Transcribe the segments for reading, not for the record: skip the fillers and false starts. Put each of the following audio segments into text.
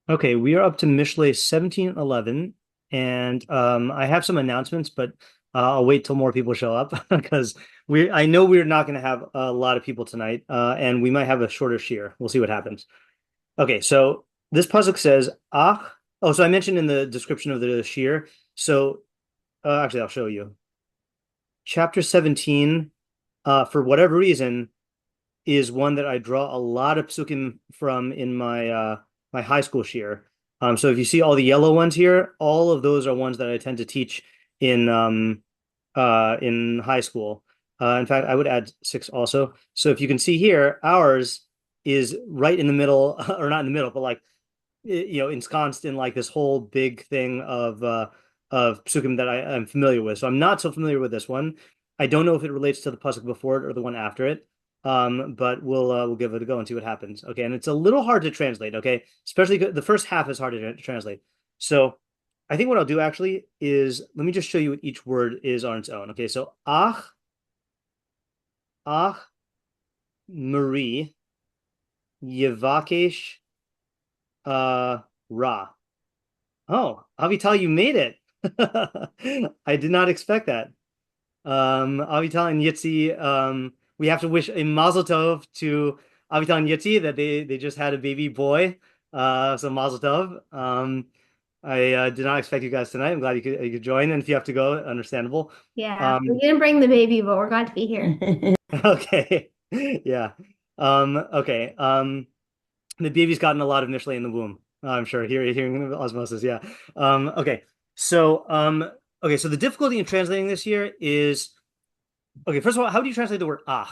Okay, we are up to Mishlei 1711, and I have some announcements, but I'll wait till more people show up because I know we're not going to have a lot of people tonight, and we might have a shorter shiur. We'll see what happens. Okay, so this pasuk says, "Ach." Oh, so I mentioned in the description of the shiur. So actually, I'll show you. Chapter 17, for whatever reason, is one that I draw a lot of psukim from in my high school shiur. So if you see all the yellow ones here, all of those are ones that I tend to teach in high school. In fact, I would add six also. So if you can see here, ours is right in the middle, or not in the middle, but like ensconced in like this whole big thing of psukim that I'm familiar with. So I'm not so familiar with this one. I don't know if it relates to the pasuk before it or the one after it. But we'll give it a go and see what happens. Okay, and it's a little hard to translate. Okay, especially the first half is hard to translate. So I think what I'll do actually is let me just show you what each word is on its own. Okay, so ach, Marie, Yevakesh, Ra. Oh, Avital, you made it. I did not expect that. Avital and Yitzi, we have to wish a mazel tov to Avital and Yitzi that they just had a baby boy. So mazel tov. I did not expect you guys tonight. I'm glad you could join, and if you have to go, understandable. Yeah, we Um, didn't bring the baby, but we're glad to be here. okay, yeah. Okay. The baby's gotten a lot of Mishlei in the womb. I'm sure hearing osmosis. Yeah. Okay. So okay. So the difficulty in translating this here is okay. First of all, how do you translate the word ach?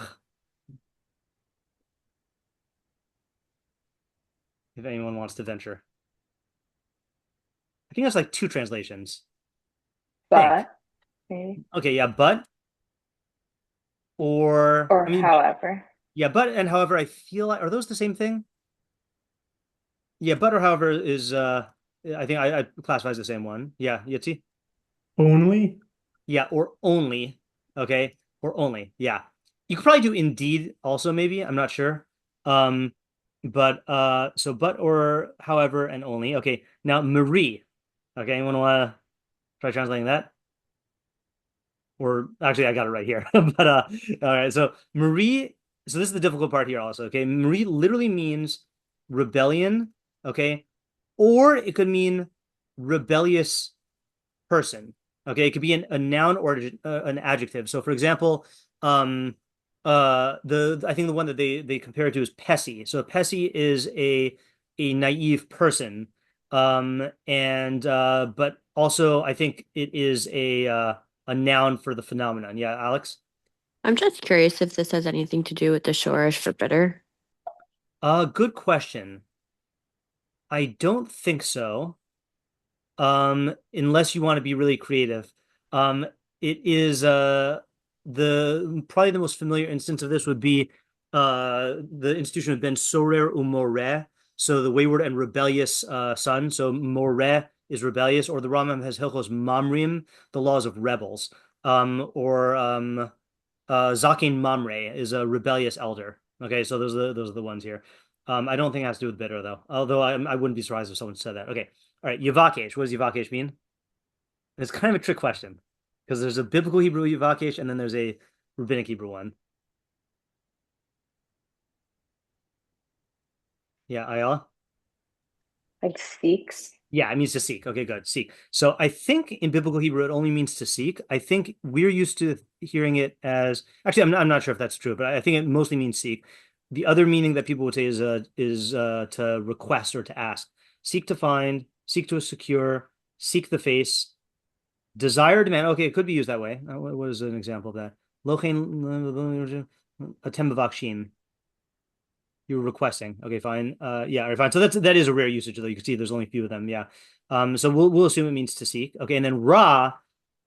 If anyone wants to venture, I think that's like two translations. I think. But maybe Okay. Yeah. But or or I mean, however. yeah. But and however, I feel like are those the same thing? Yeah. But or however is I think I classify as the same one. Yeah. Yitzi. Only? Yeah, or only. Okay, or only. Yeah, you could probably do indeed also maybe. I'm not sure. Um, but so but or however and only. Okay, now Marie. Okay, anyone want to try translating that? Or actually, I got it right here. But all right. So Marie. So this is the difficult part here also. Okay, Marie literally means rebellion. Okay, or it could mean rebellious person. Okay, it could be a noun or an adjective. So, for example, the I think the one that they compare it to is Pessy. So, Pessy is a naive person, and but also I think it is a noun for the phenomenon. Yeah, Alex. I'm just curious if this has anything to do with the shorish for bitter. Good question. I don't think so. Unless you want to be really creative. Um, it is the probably the most familiar instance of this would be the institution of Ben Sorer Umoreh, so the wayward and rebellious son. So Moreh is rebellious, or the Rambam has Hilchos Mamrim, the laws of rebels. Or Zakin Mamre is a rebellious elder. Okay, so those are the ones here. I don't think it has to do with bitter though. Although I wouldn't be surprised if someone said that. Okay. All right, Yavakesh. What does Yavakesh mean? It's kind of a trick question because there's a biblical Hebrew Yavakesh and then there's a rabbinic Hebrew one. Yeah, Ayala? Like seeks. Yeah, it means to seek. Okay, good. Seek. So I think in biblical Hebrew it only means to seek. I think we're used to hearing it as actually I'm not sure if that's true, but I think it mostly means seek. The other meaning that people would say is to request or to ask. Seek to find, seek to secure, seek the face, desire, demand. Okay, it could be used that way. What is an example of that? Lochein atem bavakshim. You were requesting. Okay, fine. Yeah, all right, fine. So that is a rare usage, though. You can see there's only a few of them. Yeah. So we'll assume it means to seek. Okay, and then ra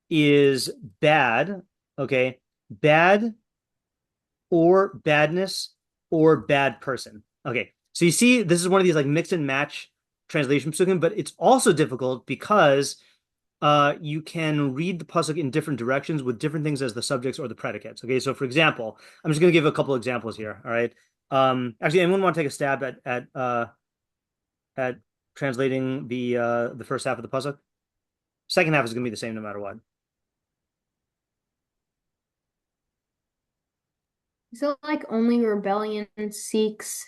is bad. Okay, bad or badness or bad person. Okay, so you see, this is one of these like mix and match translation psukim, but it's also difficult because you can read the pasuk in different directions with different things as the subjects or the predicates. Okay, so for example, I'm just going to give a couple examples here. All right. Actually, anyone want to take a stab at translating the first half of the pasuk? Second half is going to be the same no matter what. Is it like only rebellion seeks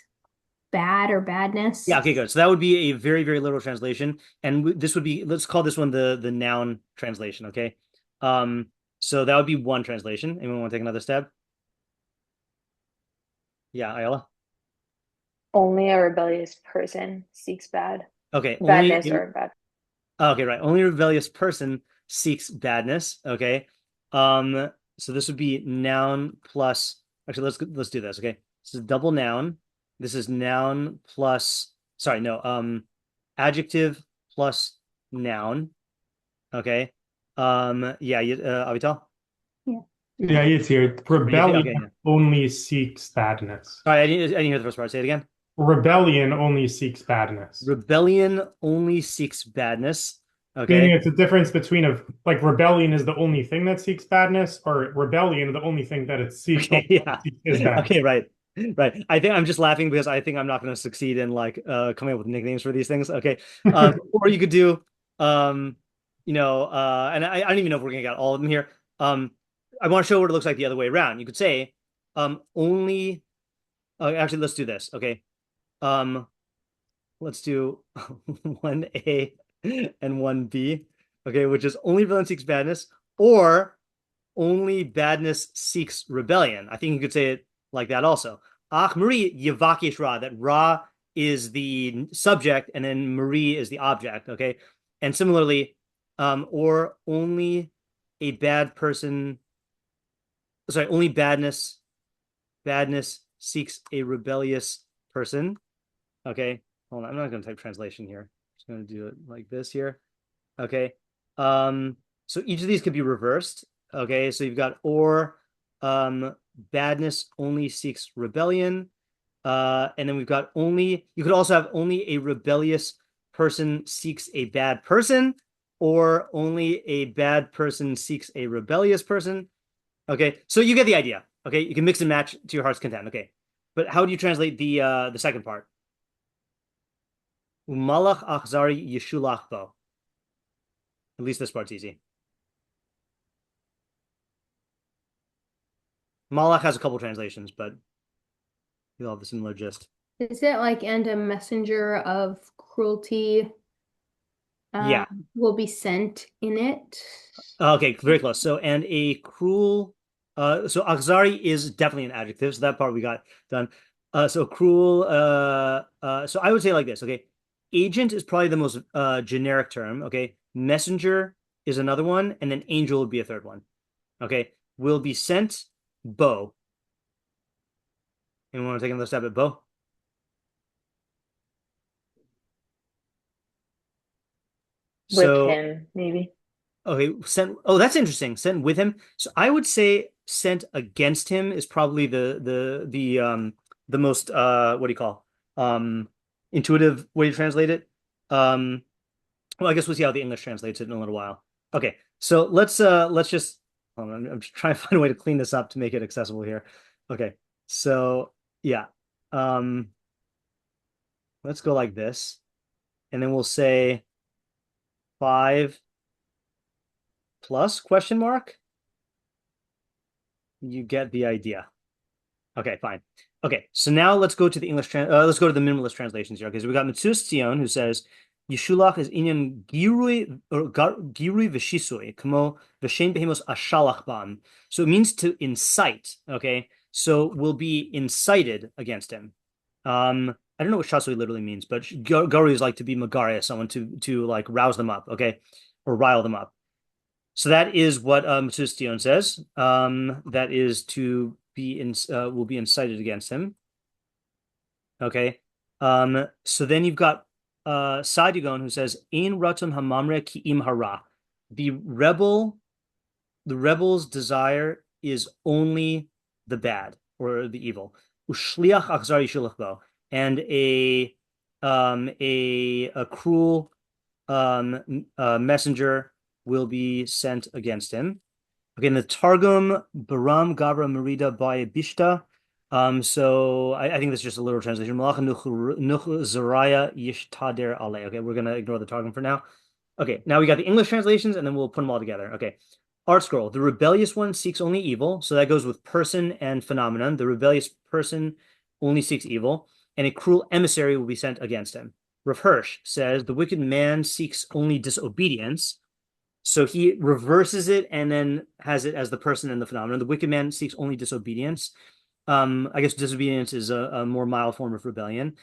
bad or badness? Yeah, okay, good. So that would be a very, very literal translation. And this would be, let's call this one the noun translation, okay? So that would be one translation. Anyone want to take another stab? Yeah, Ayala? Only a rebellious person seeks bad. Okay, Badness or bad. okay, right. Only a rebellious person seeks badness. Okay. So this would be noun plus. Actually, let's do this. Okay. This is double noun. This is noun plus. Sorry, no. Adjective plus noun. Okay. Yeah. Avital. Yeah, it's here. Rebellion Okay, yeah. only seeks badness. All right. I didn't hear the first part. Say it again. Rebellion only seeks badness. Rebellion only seeks badness. Meaning Okay. it's a difference between like rebellion is the only thing that seeks badness, or rebellion the only thing that it seeks, Okay, yeah. is badness. Okay, right. Right. I think I'm just laughing because I think I'm not going to succeed in like coming up with nicknames for these things. Okay. Or you could do and I don't even know if we're gonna get all of them here. I want to show what it looks like the other way around. You could say only actually let's do this. Okay. Let's do 1A and 1B. Okay, which is only rebellion seeks badness, or only badness seeks rebellion. I think you could say it like that also. Ach Marie Yavakish Ra, that Ra is the subject and then Marie is the object. Okay. And similarly, or only a bad person, sorry, only badness seeks a rebellious person. Okay. Hold on. I'm not going to type translation here. I'm just going to do it like this here. Okay. So each of these could be reversed. Okay. So you've got or badness only seeks rebellion. And then we've got only, you could also have only a rebellious person seeks a bad person, or only a bad person seeks a rebellious person. Okay. So you get the idea. Okay. You can mix and match to your heart's content. Okay. But how do you translate the second part? Umalach achzari yeshulach bo. At least this part's easy. Malach has a couple translations, but you'll have the similar gist. Is it like, and a messenger of cruelty Yeah. will be sent in it? Okay, very close. So, and a cruel, so Akhzari is definitely an adjective. So that part we got done. So cruel, so I would say like this, okay. Agent is probably the most generic term, okay. Messenger is another one, and then angel would be a third one. Okay. Will be sent, bo. Anyone want to take another stab at bo? With him, maybe. Okay, sent. Oh, that's interesting. Sent with him. So I would say sent against him is probably the most what do you call intuitive way to translate it. Well, I guess we'll see how the English translates it in a little while. Okay, so let's just hold on. I'm just trying to find a way to clean this up to make it accessible here. Okay, so yeah, let's go like this, and then we'll say 5 plus question mark. You get the idea. Okay, fine. Okay, so now let's go to the English. Let's go to the minimalist translations here. Okay, so we got ציון who says Yeshulach is inyan girui v'shisui kamo v'shem behemos ashalach bam. So it means to incite. Okay, so we'll be incited against him. I don't know what shasui literally means, but garu is like to be magaria, someone to like rouse them up. Okay, or rile them up. So that is what ציון says. That is to be will be incited against him. Okay. So then you've got Sadigon who says Ein ratzon hamamre ki im hara. The rebel's desire is only the bad or the evil. Ushliach achzari shulach bo. And a cruel messenger will be sent against him. Okay, in the Targum, Baram Gavra Merida by Bishta, So I think this is just a literal translation. Malach nuch zaraya yishtader ale. Okay, we're gonna ignore the Targum for now. Okay, now we got the English translations, and then we'll put them all together. Okay, Art Scroll. The rebellious one seeks only evil, so that goes with person and phenomenon. The rebellious person only seeks evil, and a cruel emissary will be sent against him. Rav Hirsch says the wicked man seeks only disobedience, so he reverses it and then has it as the person and the phenomenon. The wicked man seeks only disobedience. I guess disobedience is a more mild form of rebellion.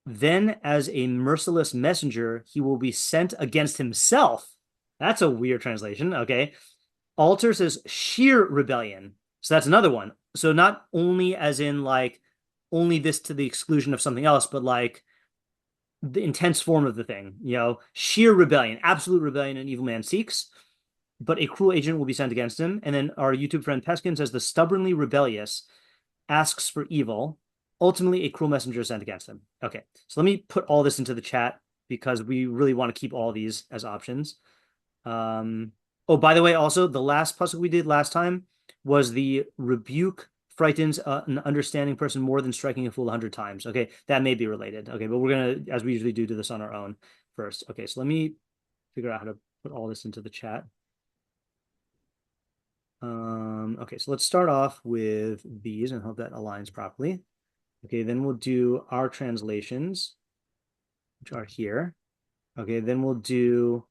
Then, as a merciless messenger, he will be sent against himself. That's a weird translation. Okay. Alter says shiur rebellion. So that's another one. So not only as in like only this to the exclusion of something else, but like the intense form of the thing, shiur rebellion, absolute rebellion an evil man seeks, but a cruel agent will be sent against him. And then our YouTube friend Peskin says the stubbornly rebellious asks for evil. Ultimately, a cruel messenger is sent against him. Okay, so let me put all this into the chat because we really want to keep all these as options. Oh, by the way, also the last pasuk we did last time was the rebuke frightens an understanding person more than striking a fool 100 times. Okay, that may be related. Okay, but we're gonna, as we usually do this on our own first. Okay, so let me figure out how to put all this into the chat. Okay, so let's start off with these and hope that aligns properly. Okay, then we'll do our translations, which are here. Okay, then we'll do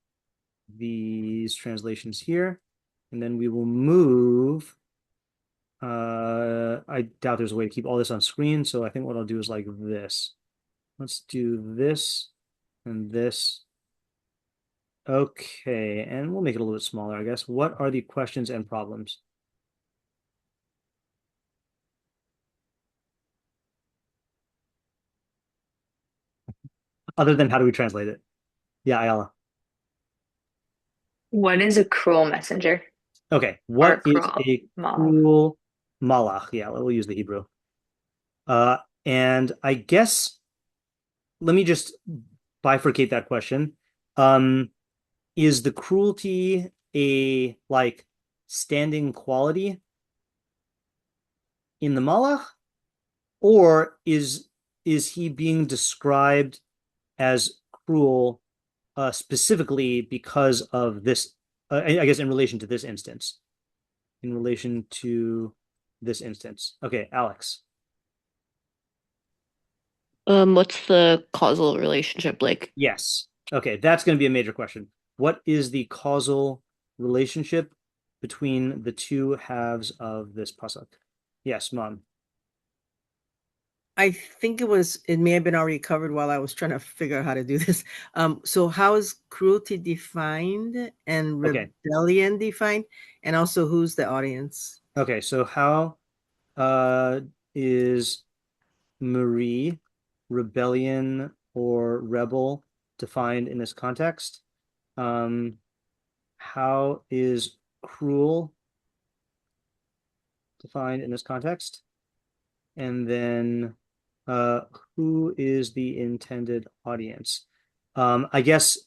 these translations here, and then we will move. I doubt there's a way to keep all this on screen, so I think what I'll do is like this. Let's do this and this. Okay, and we'll make it a little bit smaller, I guess. What are the questions and problems? Other than how do we translate it? Yeah, Ayala. What is a cruel messenger? Okay, what is a malach? cruel malach? Yeah, we'll use the Hebrew. And I guess let me just bifurcate that question. Is the cruelty a like standing quality in the malach, or is he being described as cruel specifically because of this? I guess in relation to this instance. In relation to this instance. Okay, Alex. What's the causal relationship like? Yes. Okay, that's going to be a major question. What is the causal relationship between the two halves of this pasuk? Yes, Mom. I think it may have been already covered while I was trying to figure out how to do this. So how is cruelty defined and rebellion defined? And also who's the audience? Okay, so how is Marie, rebellion or rebel defined in this context? How is cruel defined in this context? And then who is the intended audience? I guess,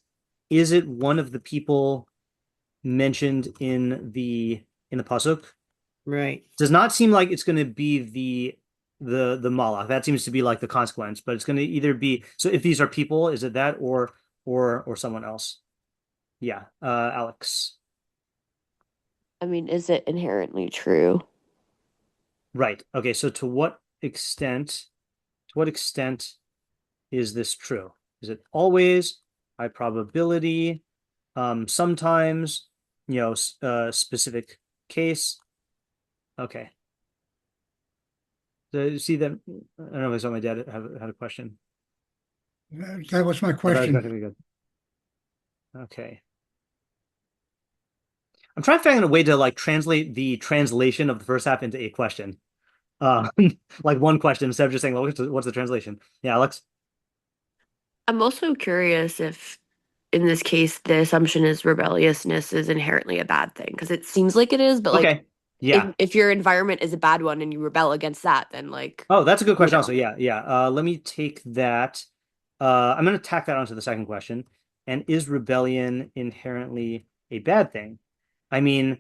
is it one of the people mentioned in the pasuk? Right. Does not seem like it's going to be the malach. That seems to be like the consequence, but it's going to either be, so if these are people, is it that or someone else? Yeah, Alex. I mean, is it inherently true? Right. Okay, so to what extent is this true? Is it always, high probability, sometimes, specific case? Okay. So you see that? I don't know if I saw my dad had a question. That was my question. Okay. I'm trying to find a way to like translate the translation of the first half into a question. Like one question instead of just saying, well, what's the translation? Yeah, Alex? I'm also curious if, in this case, the assumption is rebelliousness is inherently a bad thing, because it seems like it is, but like, okay. Yeah. If your environment is a bad one and you rebel against that, then like. Oh, that's a good question also. Yeah. Let me take that. I'm going to tack that onto the second question. And is rebellion inherently a bad thing? I mean,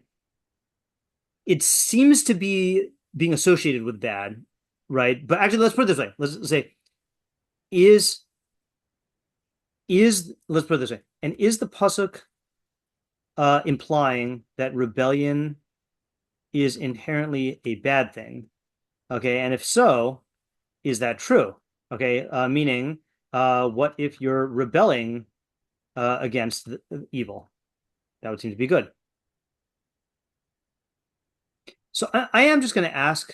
it seems to be being associated with bad. right? But actually, let's put it this way. Let's say, let's put it this way. And is the pasuk implying that rebellion is inherently a bad thing? Okay, and if so, is that true? Okay, meaning, what if you're rebelling against the evil? That would seem to be good. So I am just going to ask,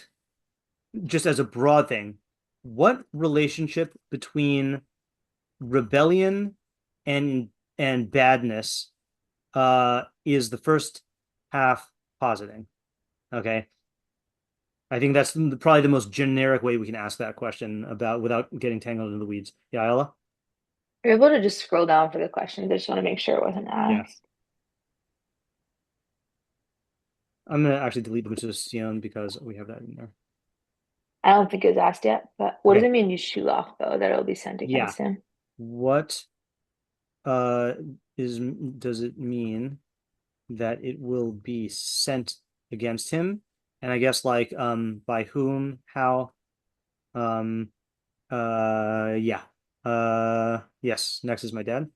just as a broad thing, what relationship between rebellion and badness is the first half positing? Okay. I think that's probably the most generic way we can ask that question without getting tangled into the weeds. Yeah, Ayala? You're able to just scroll down for the questions. I just want to make sure it wasn't Yeah. asked. I'm going to actually delete the ציון because we have that in there. I don't think it was asked yet, but what does Okay. it mean yishulach though, that it'll be sent against him? What does it mean that it will be sent against him? And I guess like by whom, how, yeah. Yes, next is my dad.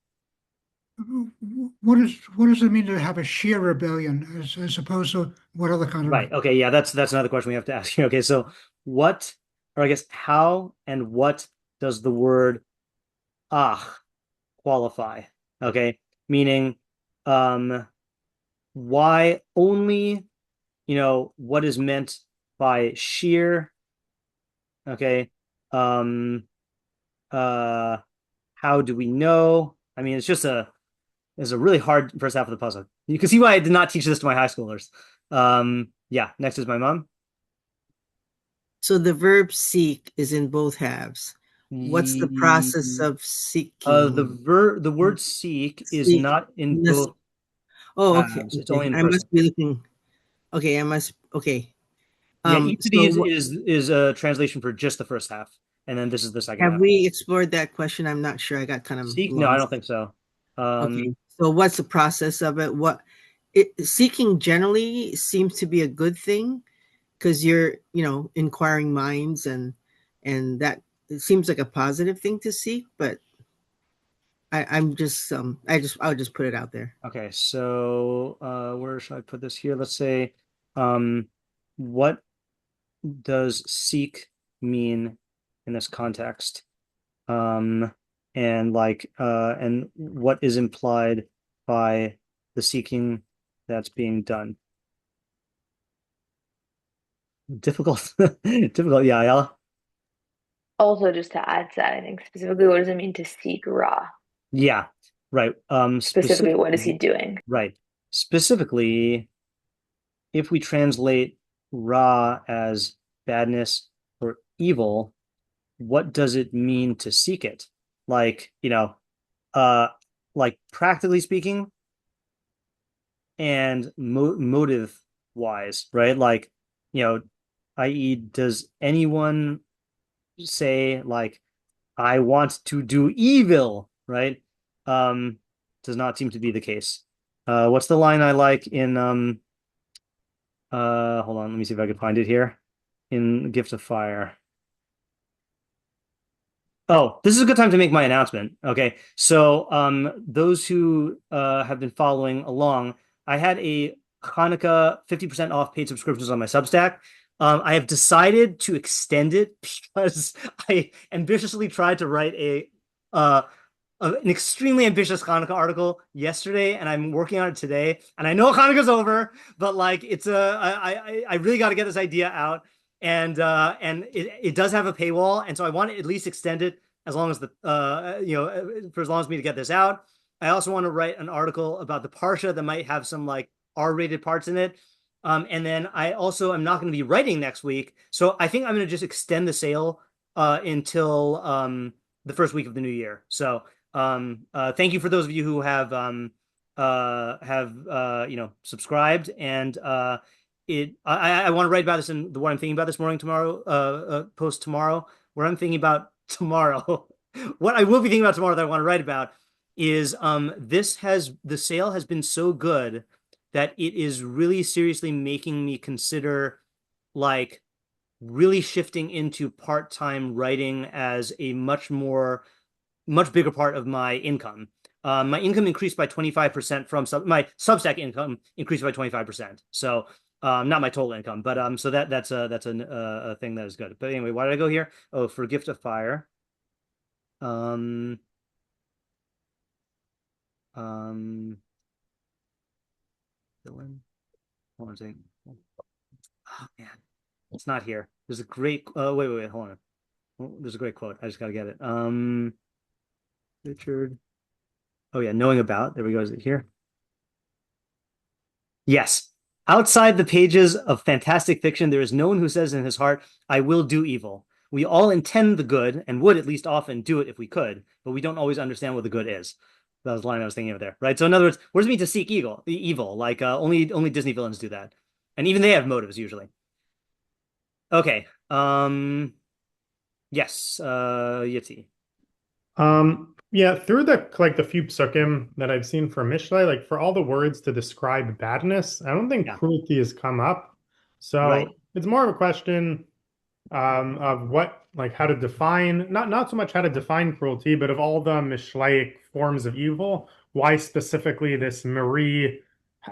What does it mean to have a sheer rebellion as opposed to what other kind of Right. Okay, yeah, that's another question we have to ask you. Okay, so what, or I guess how and what does the word ach qualify? Okay, meaning why only, what is meant by sheer? Okay. How do we know? I mean, it's a really hard first half of the puzzle. You can see why I did not teach this to my high schoolers. Yeah, next is my mom. So the verb seek is in both halves. What's the process of seeking? The word seek is not in both. Oh, okay. It's only in I person. must be looking. Okay, okay. Yeah, each of these is a translation for just the first half, and then this is the second half. Have we explored that question? I'm not sure. I got kind of seek. lost. No, I don't think so. Okay, so what's the process of it? Seeking generally seems to be a good thing because you're, inquiring minds and that it seems like a positive thing to seek, but I'll just put it out there. Okay, so where should I put this here? Let's say, what does seek mean in this context? And what is implied by the seeking that's being done? Difficult. Yeah, Ayala? Also, just to add to that, I think specifically, what does it mean to seek ra? Yeah, right. Specifically, what is he doing? Right. Specifically, if we translate ra as badness or evil, what does it mean to seek it? Like, like practically speaking and motive wise, right? Like, i.e., does anyone say like, I want to do evil, right? Does not seem to be the case. What's the line I like in hold on, let me see if I can find it here in Gift of Fire. Oh, this is a good time to make my announcement. Okay. So those who have been following along, I had a Hanukkah 50% off paid subscriptions on my Substack. I have decided to extend it because I ambitiously tried to write an extremely ambitious Hanukkah article yesterday, and I'm working on it today. And I know Hanukkah's over, but like I really got to get this idea out. And it does have a paywall, and so I want to at least extend it as long as for as long as me to get this out. I also want to write an article about the parsha that might have some like R-rated parts in it. And then I also am not going to be writing next week, so I think I'm going to just extend the sale until the first week of the new year. So thank you for those of you who have subscribed, and I want to write about this in the What I'm Thinking About This Morning tomorrow post tomorrow, where I'm thinking about tomorrow. What I will be thinking about tomorrow that I want to write about is the sale has been so good that it is really seriously making me consider like really shifting into part-time writing as a much bigger part of my income. My income increased by 25% from my Substack income increased by 25%. So not my total income, but so that's a thing that is good. But anyway, why did I go here? Oh, for Gift of Fire. Hold on a second. Oh man, it's not here. There's a great wait, hold on. There's a great quote. I just gotta get it. Richard. Oh yeah, knowing about. There we go. Is it here? Yes. Outside the pages of fantastic fiction, there is no one who says in his heart, I will do evil. We all intend the good and would at least often do it if we could, but we don't always understand what the good is. That was the line I was thinking of there, right? So in other words, what does it mean to seek evil? Like only Disney villains do that. And even they have motives usually. Okay. Yes, Yitzi. Yeah, through the few psukim that I've seen for Mishlei, like for all the words to describe badness, I don't think cruelty has come up. So it's more of a question of what, like how to define, not so much how to define cruelty, but of all the Mishleic forms of evil, why specifically this Marie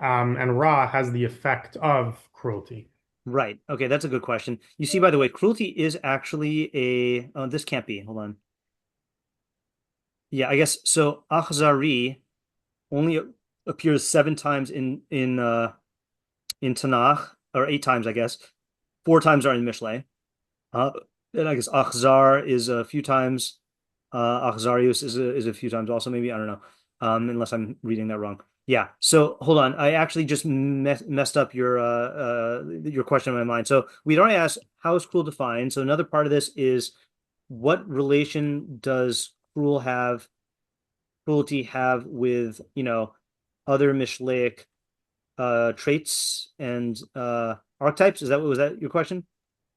and Ra has the effect of cruelty. Right. Okay, that's a good question. You see, by the way, cruelty is actually a, oh, this can't be. Hold on. Yeah, I guess so. Achzari only appears 7 times in Tanakh, or 8 times, I guess. 4 times are in Mishlei. And I guess Achzar is a few times. Achzarius is a few times also, maybe. I don't know. Unless I'm reading that wrong. Yeah. So hold on. I actually just messed up your question in my mind. So we'd already asked how is cruel defined. So another part of this is what relation does cruelty have with, other Mishleic traits and archetypes? Was that your question?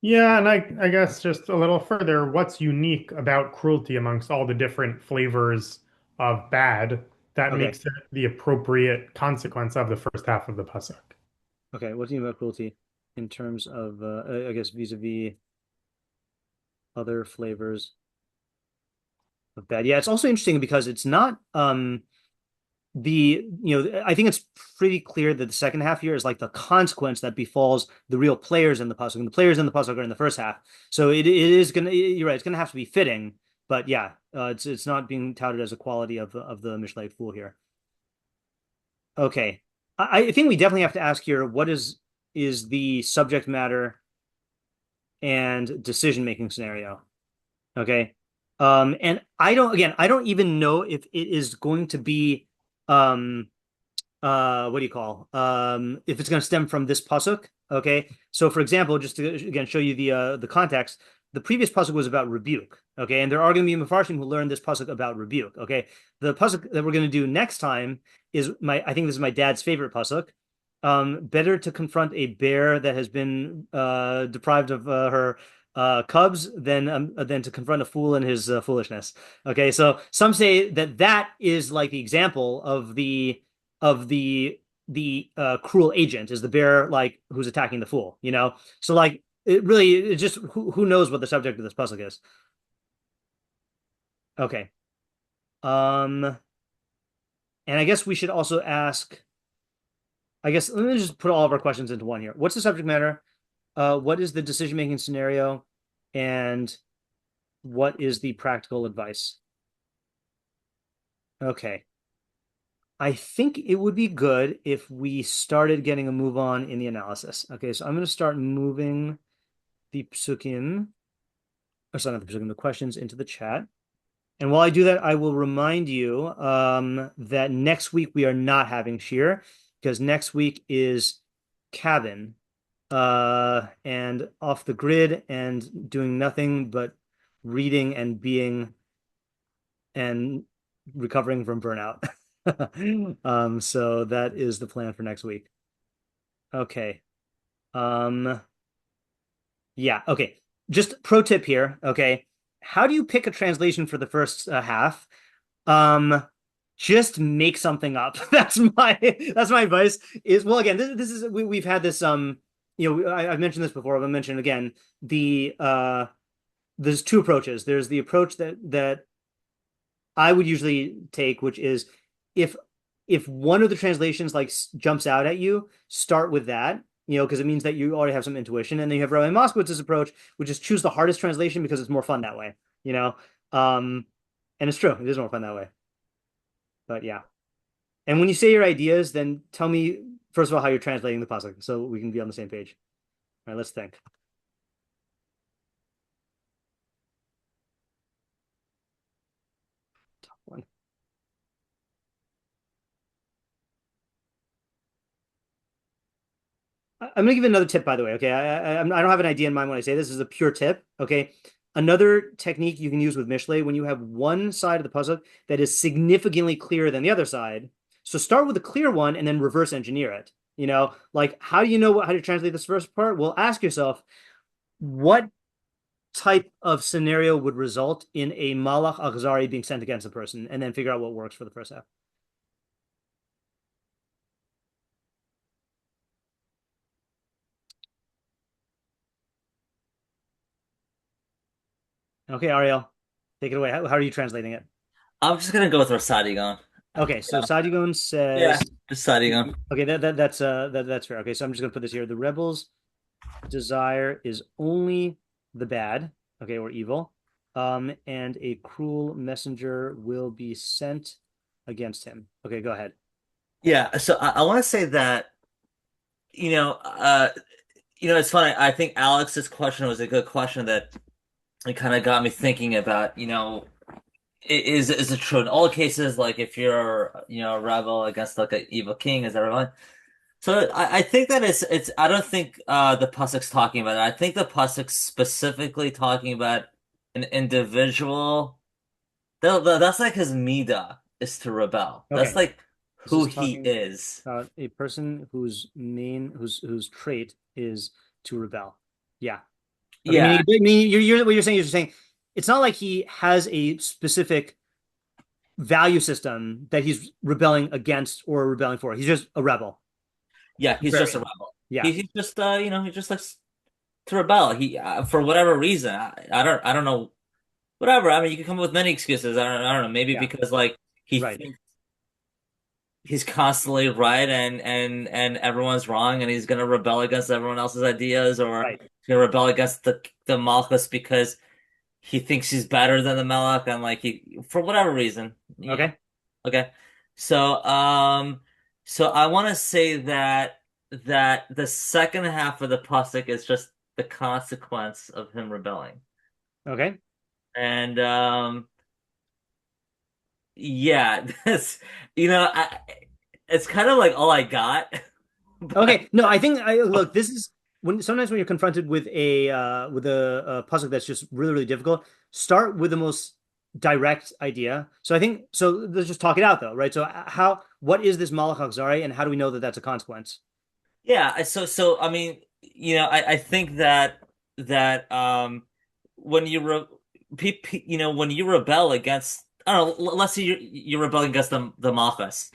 Yeah, and I guess just a little further, what's unique about cruelty amongst all the different flavors of bad that makes it the appropriate consequence of the first half of the pasuk? Okay, what's unique about cruelty in terms of, I guess, vis-a-vis other flavors of bad? Yeah, it's also interesting because it's not I think it's pretty clear that the second half here is like the consequence that befalls the real players in the pasuk, and the players in the pasuk are in the first half. So it is gonna, you're right, it's gonna have to be fitting, but yeah, it's not being touted as a quality of the Mishlei fool here. Okay, I think we definitely have to ask here, what is the subject matter and decision making scenario? Okay, and I don't even know if it is going to be what do you call if it's going to stem from this pasuk. Okay, so for example, just to again show you the context, the previous pasuk was about rebuke. Okay, and there are going to be meforshim who learn this pasuk about rebuke. Okay, the pasuk that we're going to do next time is I think this is my dad's favorite pasuk. Better to confront a bear that has been deprived of her cubs than to confront a fool in his foolishness. Okay, so some say that is like the example of the cruel agent is the bear, like who's attacking the fool. So like it just who knows what the subject of this pasuk is. Okay, and I guess we should also ask. I guess let me just put all of our questions into one here. What's the subject matter? What is the decision-making scenario? And what is the practical advice? Okay. I think it would be good if we started getting a move on in the analysis. Okay, so I'm going to start moving the psukim, or sorry, not the psukim, the questions into the chat. And while I do that, I will remind you that next week we are not having shiur, because next week is cabin and off the grid and doing nothing but reading and being and recovering from burnout. So that is the plan for next week. Okay. Yeah, okay. Just pro tip here, okay? How do you pick a translation for the first half? Just make something up. That's my advice. Is, well, again, this is we've had this I've mentioned this before, but I'll mention it again. There's two approaches. There's the approach that I would usually take, which is if one of the translations like jumps out at you, start with that, because it means that you already have some intuition. And then you have Rabbi Moskowitz's approach, which is choose the hardest translation because it's more fun that way, and it's true. It is more fun that way. But yeah. And when you say your ideas, then tell me, first of all, how you're translating the pasuk so we can be on the same page. All right, let's think. Top one. I'm gonna give you another tip, by the way. Okay, I don't have an idea in mind when I say this. This is a pure tip. Okay, another technique you can use with Mishlei when you have one side of the pasuk that is significantly clearer than the other side. So start with the clear one and then reverse engineer it. Like how do you know how to translate this first part? Well, ask yourself, what type of scenario would result in a malach achzari being sent against a person, and then figure out what works for the first half. Okay, Ariel, take it away. How are you translating it? I'm just gonna go with Rasadigon. Okay, so Sadigon says, Yeah, just Sadigon. Okay, that's fair. Okay, so I'm just gonna put this here. The rebels' desire is only the bad, okay, or evil, and a cruel messenger will be sent against him. Okay, go ahead. Yeah, so I want to say that, it's funny. I think Alex's question was a good question that it kind of got me thinking about, is it true in all cases, like if you're, a rebel against like an evil king, is everyone? So I think that it's I don't think the pasuk's talking about it. I think the pasuk's specifically talking about an individual. That's like his midah is to rebel. Okay. That's like who he talking is. about a person whose trait is to rebel. Yeah. Okay, Yeah. Meaning what you're saying it's not like he has a specific value system that he's rebelling against or rebelling for. He's just a rebel. Yeah, he's just a rebel. Yeah. He's just he just likes to rebel. He for whatever reason. I don't know. Whatever. I mean, you can come up with many excuses. I don't know. Maybe because like he thinks he's constantly right and everyone's wrong, and he's gonna rebel against everyone else's ideas, or he's gonna rebel against the Malchus because he thinks he's better than the Melech, and like he for whatever reason. Okay. Okay. So I want to say that the second half of the pasuk is just the consequence of him rebelling. Okay. And yeah, that's it's kind of like all I got. Okay. No, I think look, this is sometimes when you're confronted with a pasuk that's just really, really difficult, start with the most direct idea. So I think let's just talk it out though, right? So what is this malach achzari, and how do we know that that's a consequence? Yeah, so I mean, I think that when you when you rebel against, I don't know, let's say you're rebelling against the Malchus,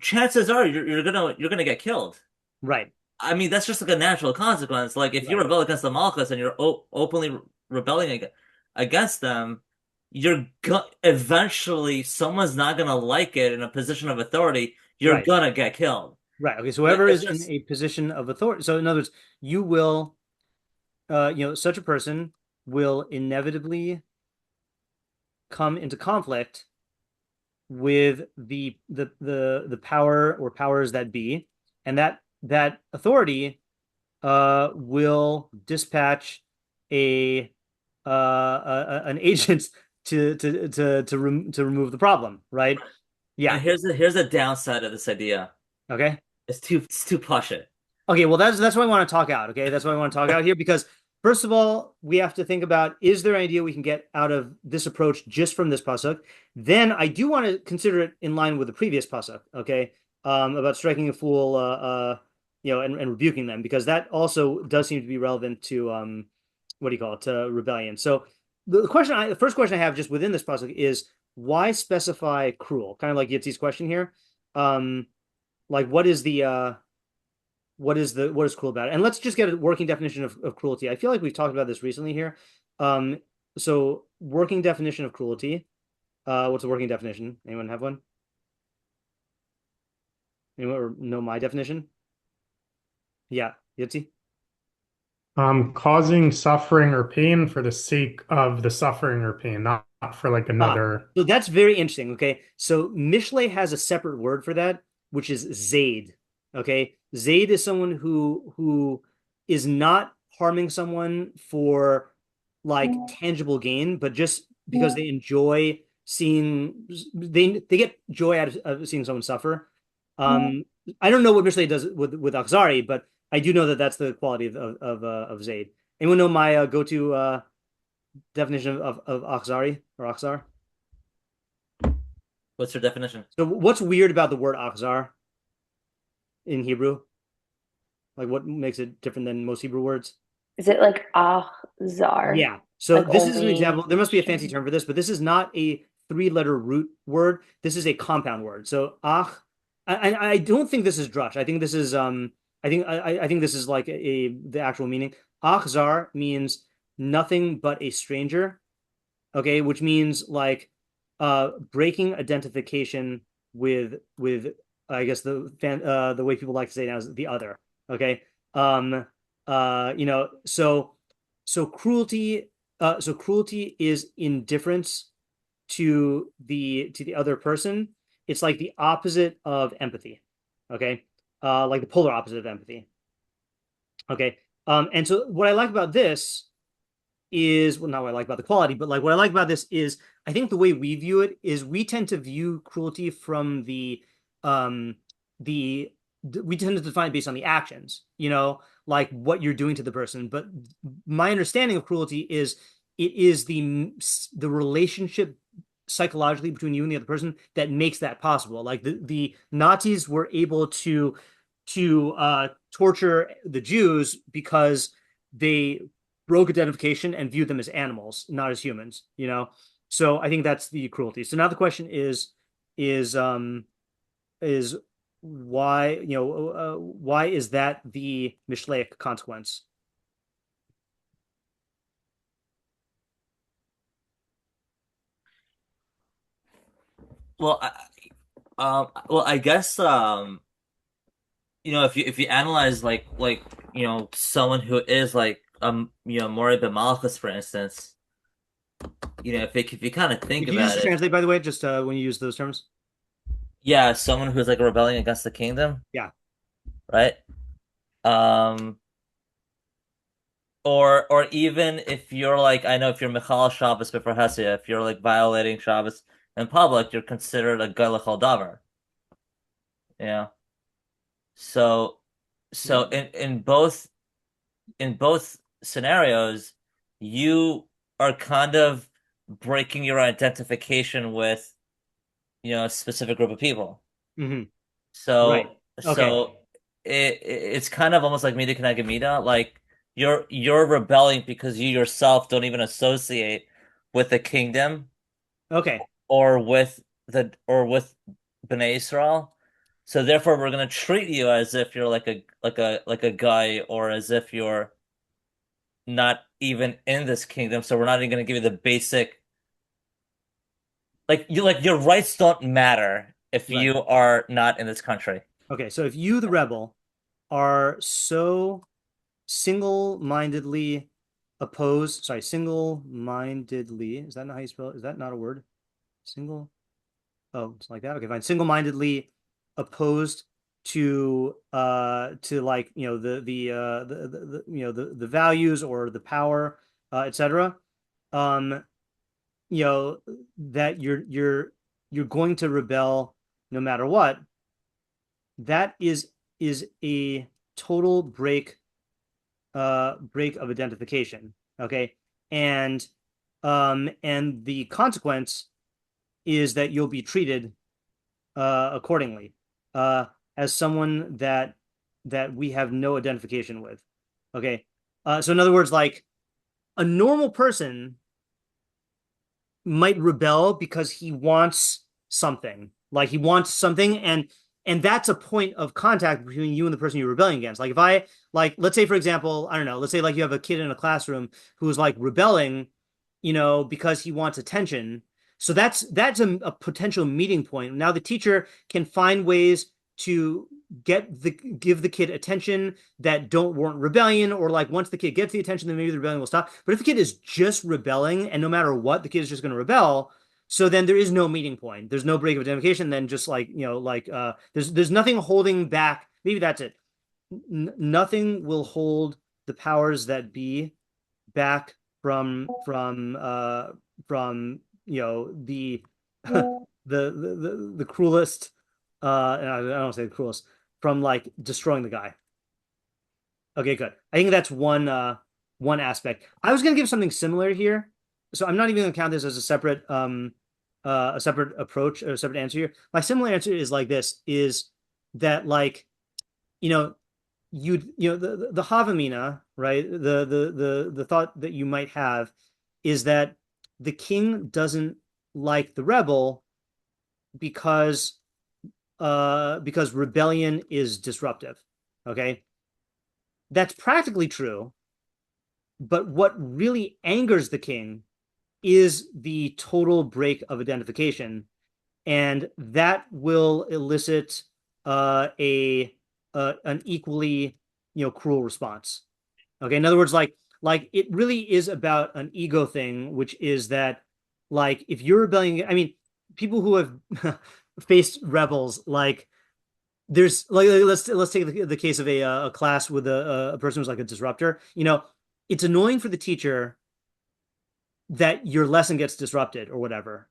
chances are you're gonna get killed. Right. I mean, that's just like a natural consequence. Like if you rebel against the Malchus and you're openly rebelling against them, eventually someone's not gonna like it in a position of authority. You're gonna get killed. Right. Okay. So whoever is in a position of authority. So in other words, you will, such a person will inevitably come into conflict with the power or powers that be, and that authority will dispatch an agent to remove the problem, right? Yeah. And here's a downside of this idea. Okay. It's too pashut. Okay, well that's what I want to talk out. Okay, that's what I want to talk out here, because first of all, we have to think about, is there an idea we can get out of this approach just from this pasuk? Then I do want to consider it in line with the previous pasuk, okay, about striking a fool, and rebuking them, because that also does seem to be relevant to to rebellion. So the first question I have just within this pasuk is, why specify cruel? Kind of like Yitzi's question here. Like, what is the what is cruel about it? And let's just get a working definition of cruelty. I feel like we've talked about this recently here. So working definition of cruelty. What's the working definition? Anyone have one? Anyone know my definition? Yeah, Yitzi? Causing suffering or pain for the sake of the suffering or pain, not for like another. So that's very interesting. Okay, so Mishlei has a separate word for that, which is zaid. Okay, zaid is someone who is not harming someone for like tangible gain, but just because they enjoy seeing they get joy out of seeing someone suffer. I don't know what Mishlei does with Akhzari, but I do know that that's the quality of Zaid. Anyone know my go-to definition of Akhzari or Akhzar? What's your definition? So what's weird about the word Akhzar in Hebrew? Like what makes it different than most Hebrew words? Is it like Akhzar? Yeah. So Like this is an only example. There must be a fancy Shem? term for this, but this is not a three-letter root word. This is a compound word. So I don't think this is drush. I think this is I think this is like the actual meaning. Akhzar means nothing but a stranger. Okay, which means like breaking identification with I guess the way people like to say now is the other. Okay. You know, so cruelty is indifference to the other person. It's like the opposite of empathy. Okay. Like the polar opposite of empathy. Okay. And so what I like about this is, well, not what I like about the quality, but like what I like about this is I think the way we view it is we tend to view cruelty from we tend to define it based on the actions, you know, like what you're doing to the person. But my understanding of cruelty is it is the relationship psychologically between you and the other person that makes that possible. Like the Nazis were able to torture the Jews because they broke identification and viewed them as animals, not as humans, you know? So I think that's the cruelty. So now the question is why, you know, why is that the Mishleic consequence? Well, I guess you know, if you analyze like you know someone who is like you know Mori Malchus, for instance, you know if you kind of think Could you about just it, translate, by the way, just when you use those terms? yeah, someone who's like rebelling against the kingdom, Yeah. right? Or even if you're like, I know if you're Michal Shabbos before Hesed, if you're like violating Shabbos in public, you're considered a guy l'chol davar. Yeah. So in both scenarios, you are kind of breaking your identification with, you know, a specific group of people. Mm-hmm. So Right. Okay. it's kind of almost like Mida Keneged Mida, like you're rebelling because you yourself don't even associate with the kingdom Okay. or with Bnei Israel. So therefore we're gonna treat you as if you're like a guy or as if you're not even in this kingdom. So we're not even gonna give you the basic like your rights don't matter if Right. you are not in this country. Okay. So if you, the rebel, are so single-mindedly single-mindedly, is that not how you spell it? Is that not a word? It's like that. Okay, fine. Single-mindedly opposed to like, you know, the you know, the values or the power, etc. You know, that you're going to rebel no matter what. That is a total break of identification. Okay. And the consequence is that you'll be treated accordingly as someone that we have no identification with. Okay. So in other words, like a normal person might rebel because he wants something. Like he wants something, and And that's a point of contact between you and the person you're rebelling against. Like if I like, let's say for example, I don't know, let's say like you have a kid in a classroom who's like rebelling, because he wants attention. So that's a potential meeting point. Now the teacher can find ways to give the kid attention that don't warrant rebellion, or like once the kid gets the attention, then maybe the rebellion will stop. But if the kid is just rebelling and no matter what, the kid is just going to rebel, so then there is no meeting point. There's no break of identification. Then just like, there's nothing holding back. Maybe that's it. Nothing will hold the powers that be back from the the cruelest, and I don't say the cruelest, from like destroying the guy. Okay, good. I think that's one aspect. I was gonna give something similar here, so I'm not even gonna count this as a separate approach or a separate answer here. My similar answer is like this: is that like, the havamina, right? The thought that you might have is that the king doesn't like the rebel because rebellion is disruptive. Okay, that's practically true, but what really angers the king is the total break of identification, and that will elicit an equally cruel response. Okay, in other words, like it really is about an ego thing, which is that like if you're rebelling, I mean, people who have faced rebels, like there's like let's take the case of a class with a person who's like a disruptor. It's annoying for the teacher that your lesson gets disrupted or whatever,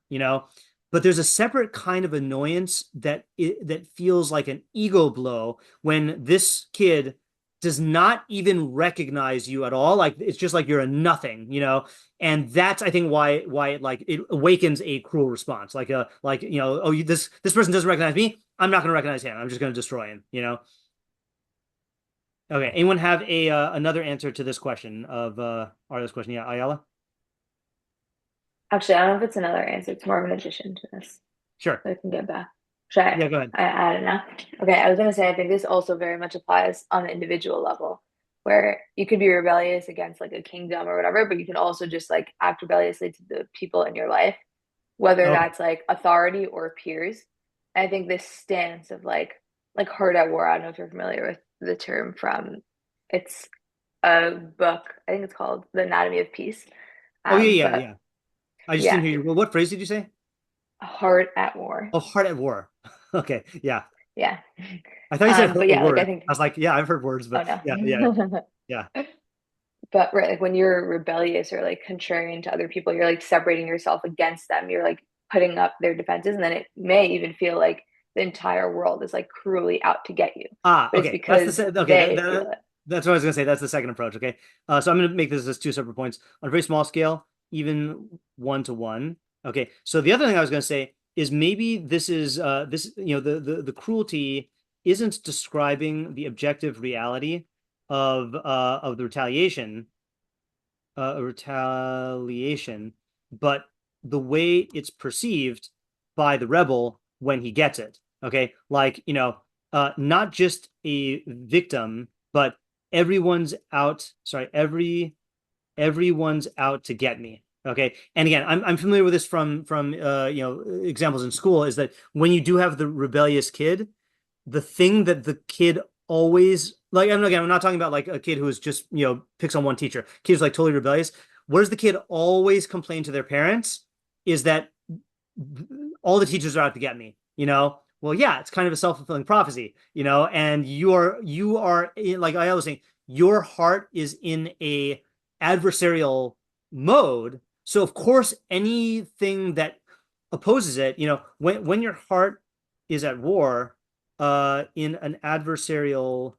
but there's a separate kind of annoyance that feels like an ego blow when this kid does not even recognize you at all. Like it's just like you're a nothing, and that's I think why it awakens a cruel response. Like this person doesn't recognize me, I'm not going to recognize him. I'm just going to destroy him. Okay. Anyone have another answer to this question of Arya's question? Yeah, Ayala. Actually, I don't know if it's another answer. It's more of an addition to this. Sure. So I can get back. Yeah, go ahead. I add it now. Okay, I was going to say, I think this also very much applies on the individual level, where you could be rebellious against like a kingdom or whatever, but you can also just like act rebelliously to the people in your life, whether that's like authority or peers. And I think this stance of like heart at war, I don't know if you're familiar with the term it's a book, I think it's called The Anatomy of Peace. Yeah. I just didn't hear you. Well, what phrase did you say? Heart at war. Oh, heart at war. Okay, yeah. Yeah. I thought you said but yeah, word. like I think I was like, yeah, I've heard words, but yeah. But right, like when you're rebellious or like contrarian to other people, you're like separating yourself against them. You're like putting up their defenses, and then it may even feel like the entire world is like cruelly out to get you. But okay. It's because that's what I was gonna say. That's the second approach. Okay, so I'm gonna make this as two separate points on a very small scale, even 1-to-1. Okay, so the other thing I was gonna say is maybe this is the cruelty isn't describing the objective reality of the retaliation, but the way it's perceived by the rebel when he gets it. Okay, like not just a victim, but everyone's out. Sorry, everyone's out to get me. Okay, and again, I'm familiar with this from examples in school. Is that when you do have the rebellious kid, the thing that the kid always like, and again, I'm not talking about like a kid who is just picks on one teacher. Kid's like totally rebellious. What does the kid always complain to their parents? Is that all the teachers are out to get me? Well, yeah, it's kind of a self-fulfilling prophecy, and you are like I was saying, your heart is in a adversarial mode. So of course, anything that opposes it, when your heart is at war, in an adversarial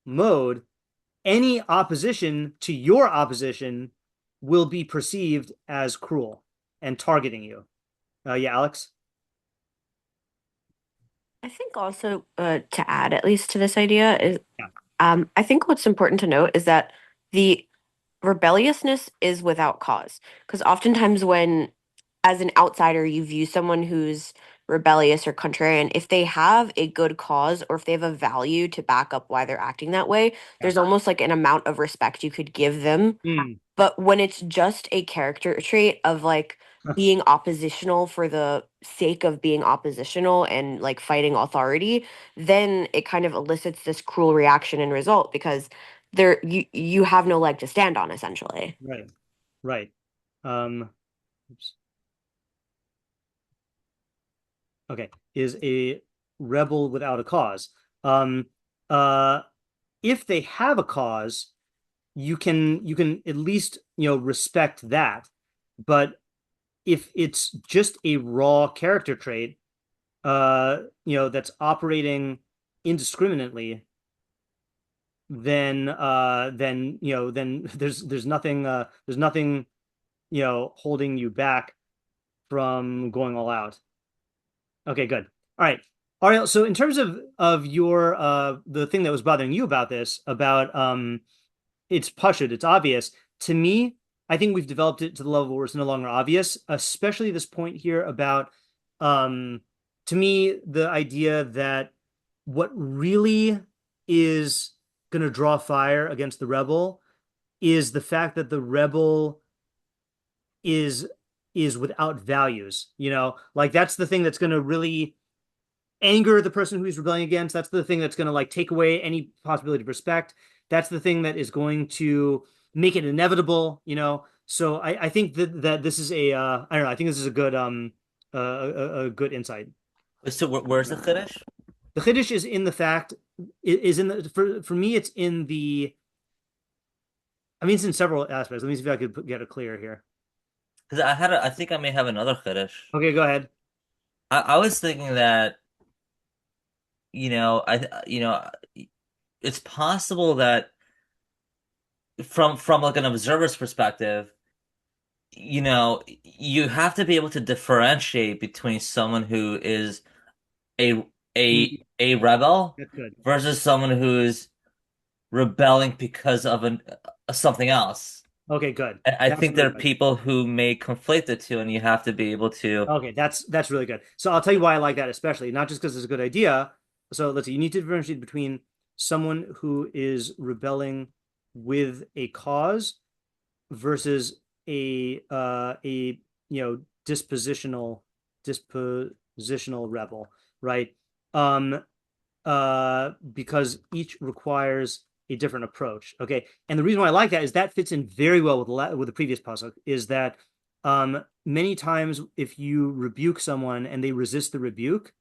mode, any opposition to your opposition will be perceived as cruel and targeting you. Yeah, Alex? I think also to add at least to this idea is I think what's important to note is that the rebelliousness is without cause, because oftentimes when as an outsider you view someone who's rebellious or contrarian, if they have a good cause or if they have a value to back up why they're acting that way, there's almost like an amount of respect you could give them. But when it's just a character trait of like being oppositional for the sake of being oppositional and like fighting authority, then it kind of elicits this cruel reaction and result because you have no leg to stand on, essentially. Right. Oops. Okay, is a rebel without a cause. If they have a cause, you can at least respect that. But if it's just a raw character trait, that's operating indiscriminately, then there's nothing holding you back from going all out. Okay, good. All right. Ariel, so in terms of your the thing that was bothering you about this, about it's pashut, it's obvious. To me, I think we've developed it to the level where it's no longer obvious, especially this point here about to me, the idea that what really is going to draw fire against the rebel is the fact that the rebel is without values, like that's the thing that's going to really anger the person who he's rebelling against. That's the thing that's going to like take away any possibility of respect. That's the thing that is going to make it inevitable, So I think that this is a I don't know. I think this is a good a good insight. So where's the chiddush? The chiddush is in the fact is in the for me it's in the. I mean, it's in several aspects. Let me see if I could get it clear here. Because I think I may have another chiddush. Okay, go ahead. I was thinking that, it's possible that from like an observer's perspective, you have to be able to differentiate between someone who is a rebel versus someone who's rebelling because of something else. Okay, good. And I think there are people who may conflate the two, and you have to be able to. Okay, that's really good. So I'll tell you why I like that, especially not just because it's a good idea. So let's see, you need to differentiate between someone who is rebelling with a cause versus a dispositional rebel, right? Because each requires a different approach. Okay, and the reason why I like that is that fits in very well with the previous pasuk. Is that many times if you rebuke someone and they resist the rebuke,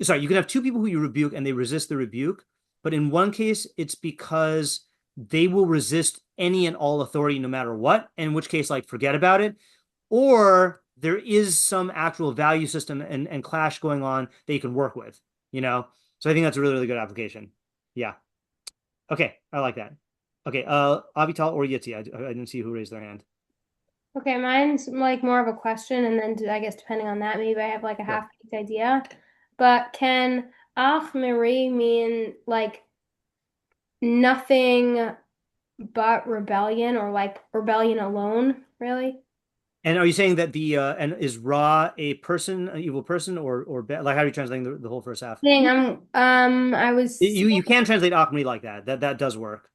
sorry, you can have two people who you rebuke and they resist the rebuke, but in one case it's because they will resist any and all authority no matter what, in which case, like, forget about it. Or there is some actual value system and clash going on that you can work with, So I think that's a really, really good application. Yeah. Okay, I like that. Okay, Avital or Yitzi, I didn't see who raised their hand. Okay, mine's like more of a question, and then I guess depending on that, maybe I have like a half-baked idea. But can Ach Miri mean like nothing but rebellion, or like rebellion alone, really? And are you saying that and is Ra a person, an evil person, or like how are you translating the whole first half? I was you can translate Ach Miri like that. That does work.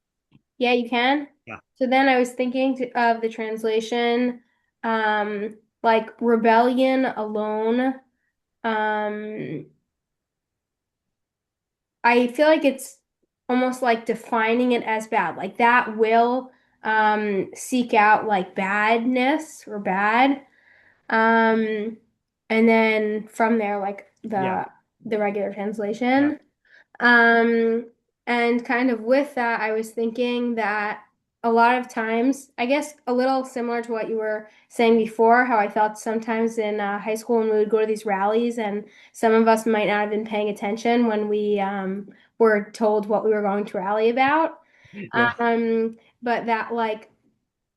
Yeah, you can. Yeah. So then I was thinking of the translation, like rebellion alone. I feel like it's almost like defining it as bad. Like that will seek out like badness or bad. And then from there, like the regular translation. And kind of with that, I was thinking that a lot of times, I guess a little similar to what you were saying before, how I felt sometimes in high school when we would go to these rallies and some of us might not have been paying attention when we were told what we were going to rally about. But that like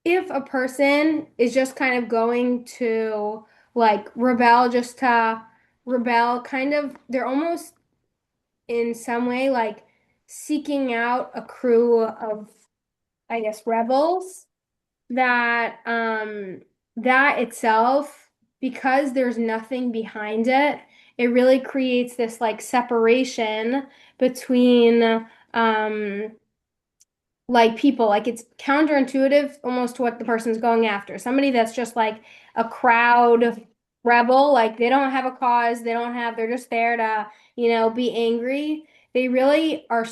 if a person is just kind of going to like rebel just to rebel, kind of they're almost in some way like seeking out a crew of, rebels that that itself because there's nothing behind it, it really creates this like separation between like people. Like it's counterintuitive almost to what the person's going after. Somebody that's just like a crowd rebel, like they don't have a cause, they're just there to, be angry. They really are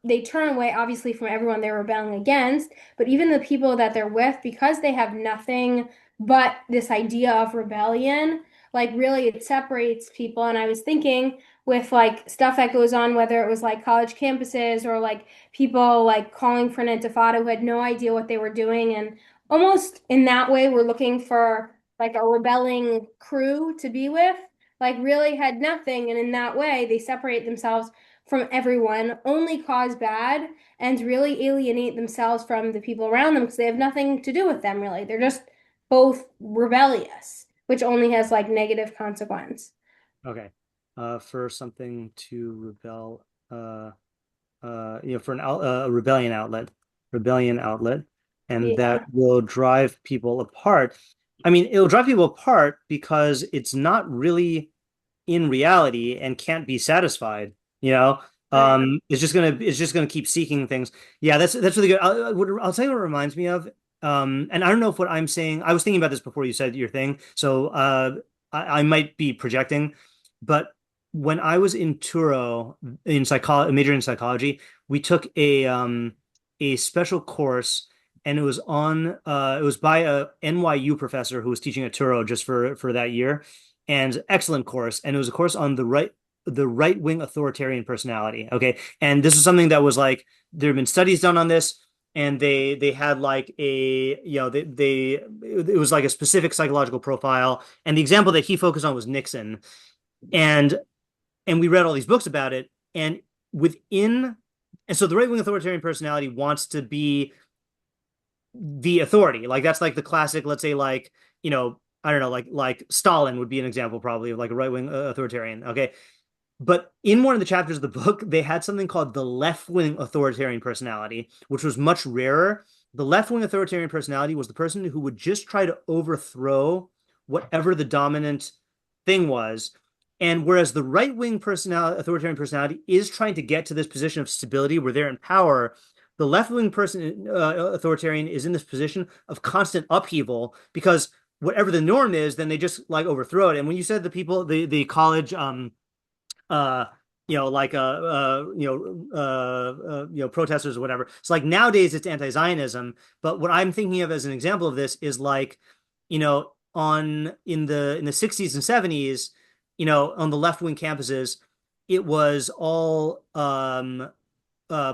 they turn away obviously from everyone they're rebelling against, but even the people that they're with, because they have nothing but this idea of rebellion, like really it separates people. And I was thinking with like stuff that goes on, whether it was like college campuses or like people like calling for an intifada who had no idea what they were doing. And almost in that way, we're looking for like a rebelling crew to be with, like really had nothing. And in that way, they separate themselves from everyone, only cause bad, and really alienate themselves from the people around them because they have nothing to do with them, really. They're just both rebellious, which only has like negative consequence. Okay. For something to rebel, for a rebellion outlet, and that will drive people apart. I mean, it'll drive people apart because it's not really in reality and can't be satisfied. It's just gonna keep seeking things. Yeah, that's really good. I'll tell you what it reminds me of. And I don't know if what I'm saying. I was thinking about this before you said your thing, so I might be projecting, but when I was in Turo in psychology, major in psychology, we took a special course, and it was by a NYU professor who was teaching at Turo just for that year, and excellent course, and it was a course on the right-wing authoritarian personality. Okay, and this is something that was like there have been studies done on this, and they had like it was like a specific psychological profile, and the example that he focused on was Nixon, and we read all these books about it, and so the right-wing authoritarian personality wants to be the authority. Like that's like the classic, let's say like, I don't know, like Stalin would be an example probably of like a right-wing authoritarian. Okay. But in one of the chapters of the book, they had something called the left-wing authoritarian personality, which was much rarer. The left-wing authoritarian personality was the person who would just try to overthrow whatever the dominant thing was. And whereas the right-wing authoritarian personality is trying to get to this position of stability where they're in power, the left-wing authoritarian is in this position of constant upheaval because whatever the norm is, then they just like overthrow it. And when you said the college, protesters or whatever, it's like nowadays it's anti-Zionism. But what I'm thinking of as an example of this is like, in the 60s and 70s, on the left-wing campuses, it was all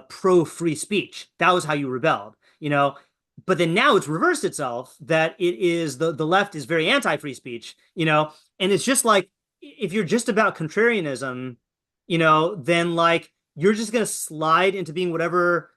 pro free speech. That was how you rebelled, but then now it's reversed itself, that it is the left is very anti-free speech, and it's just like if you're just about contrarianism, then like you're just going to slide into being whatever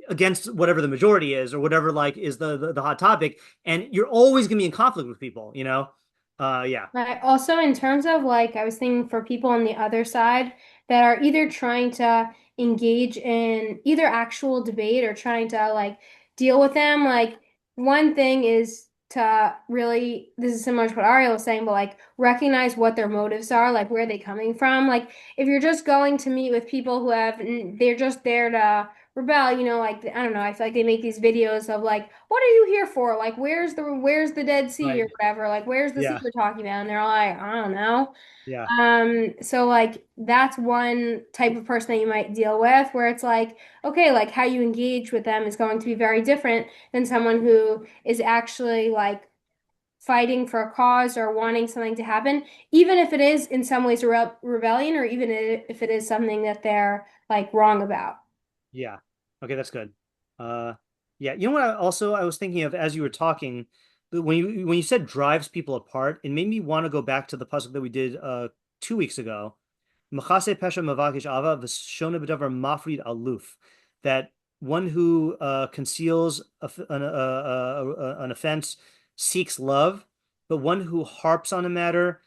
against whatever the majority is or whatever like is the hot topic, and you're always going to be in conflict with people, yeah. Also, in terms of like, I was thinking for people on the other side that are either trying to engage in either actual debate or trying to like deal with them, like one thing is to really, this is similar to what Ariel was saying, but like recognize what their motives are, like where they're coming from. Like if you're just going to meet with people they're just there to rebel, like I don't know, I feel like they make these videos of like, what are you here for? Like where's the Dead Sea Right. or whatever? Like where's the sea we're talking about? And they're like, I don't know. Yeah. So like that's one type of person that you might deal with where it's like, okay, like how you engage with them is going to be very different than someone who is actually like fighting for a cause or wanting something to happen, even if it is in some ways a rebellion, or even if it is something that they're like wrong about. Yeah. Okay, that's good. Yeah. You know what? I was thinking of as you were talking, when you said drives people apart, it made me want to go back to the pasuk that we did 2 weeks ago. Machase pesha mavakish ava v'shona b'davar mafrid aluf. That one who conceals an offense seeks love, but one who harps on a matter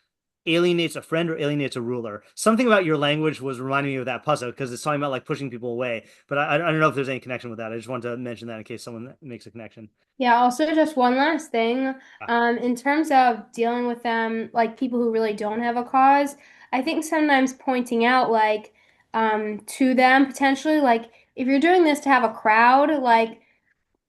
alienates a friend or alienates a ruler. Something about your language was reminding me of that pasuk because it's talking about like pushing people away. But I don't know if there's any connection with that. I just wanted to mention that in case someone makes a connection. Yeah, also just one last thing. In terms of dealing with them, like people who really don't have a cause, I think sometimes pointing out like to them potentially, like if you're doing this to have a crowd, like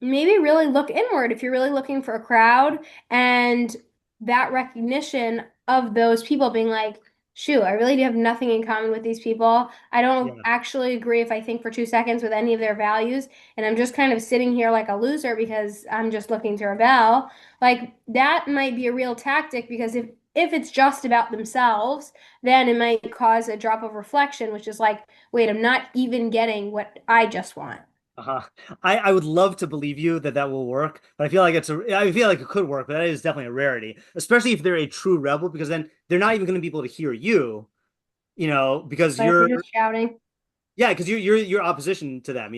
maybe really look inward if you're really looking for a crowd and that recognition of those people being like, shoot, I really do have nothing in common with these people. I don't actually agree if I think for 2 seconds with any of their values, and I'm just kind of sitting here like a loser because I'm just looking to rebel. Like that might be a real tactic because if it's just about themselves, then it might cause a drop of reflection, which is like, wait, I'm not even getting what I just want. I would love to believe you that will work, but I feel like I feel like it could work, but that is definitely a rarity, especially if they're a true rebel, because then they're not even going to be able to hear you, because you're just shouting. Yeah, because you're opposition to them,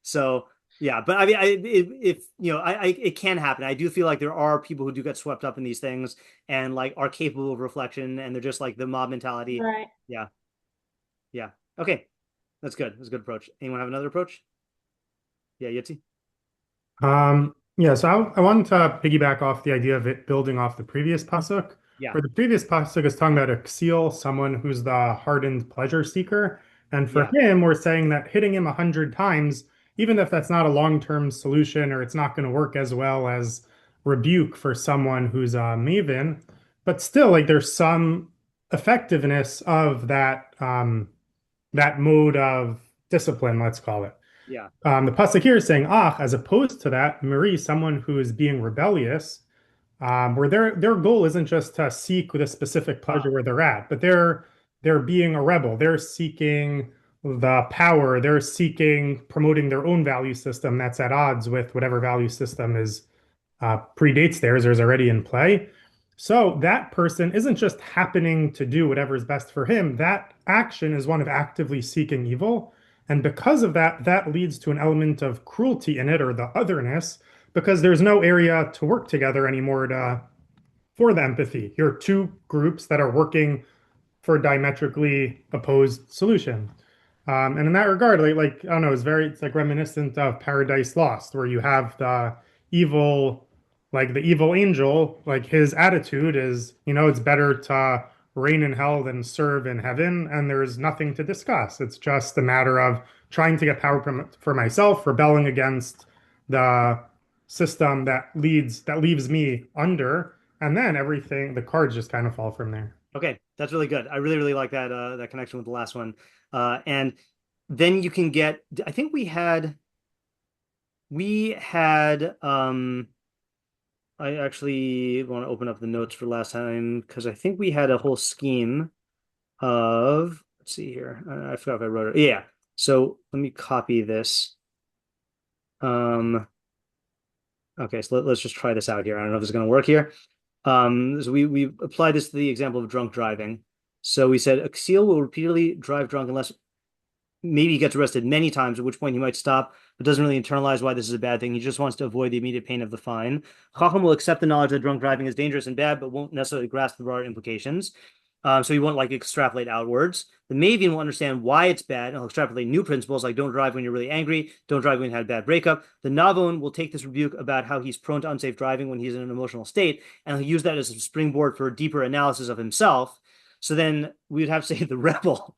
So yeah, but I mean, if it can happen. I do feel like there are people who do get swept up in these things and like are capable of reflection, and they're just like the mob mentality. Right. Yeah. Yeah. Okay, that's good. That's a good approach. Anyone have another approach? Yeah, Yitzi. Yeah, so I wanted to piggyback off the idea of it building off the previous pasuk. Yeah. Where the previous pasuk is talking about a ksil, someone who's the hardened pleasure seeker. And for him, we're saying that hitting him 100 times, even if that's not a long-term solution or it's not going to work as well as rebuke for someone who's a maven, but still, like there's some effectiveness of that that mode of discipline, let's call it. Yeah. The pasuk here is saying, as opposed to that, Marie, someone who is being rebellious, where their goal isn't just to seek the specific pleasure where they're at, but they're being a rebel. They're seeking the power. They're seeking promoting their own value system that's at odds with whatever value system is predates theirs or is already in play. So that person isn't just happening to do whatever is best for him. That action is one of actively seeking evil. And because of that, that leads to an element of cruelty in it or the otherness, because there's no area to work together anymore for the empathy. You're two groups that are working for a diametrically opposed solution. And in that regard, like I don't know, it's like reminiscent of Paradise Lost, where you have the evil angel, like his attitude is, it's better to reign in hell than serve in heaven, and there's nothing to discuss. It's just a matter of trying to get power for myself, rebelling against the system that leaves me under, and then the cards just kind of fall from there. Okay, that's really good. I really, really like that connection with the last one. And then you can get, I think we had I actually want to open up the notes for last time because I think we had a whole scheme of, let's see here. I forgot if I wrote it. Yeah. So let me copy this. Okay, so let's just try this out here. I don't know if this is going to work here. So we applied this to the example of drunk driving. So we said a ksil will repeatedly drive drunk unless maybe he gets arrested many times, at which point he might stop, but doesn't really internalize why this is a bad thing. He just wants to avoid the immediate pain of the fine. Chacham will accept the knowledge that drunk driving is dangerous and bad, but won't necessarily grasp the broader implications. So he won't like extrapolate outwards. The maven will understand why it's bad and he'll extrapolate new principles like don't drive when you're really angry, don't drive when you had a bad breakup. The navon will take this rebuke about how he's prone to unsafe driving when he's in an emotional state, and he'll use that as a springboard for a deeper analysis of himself. So then we would have to say the rebel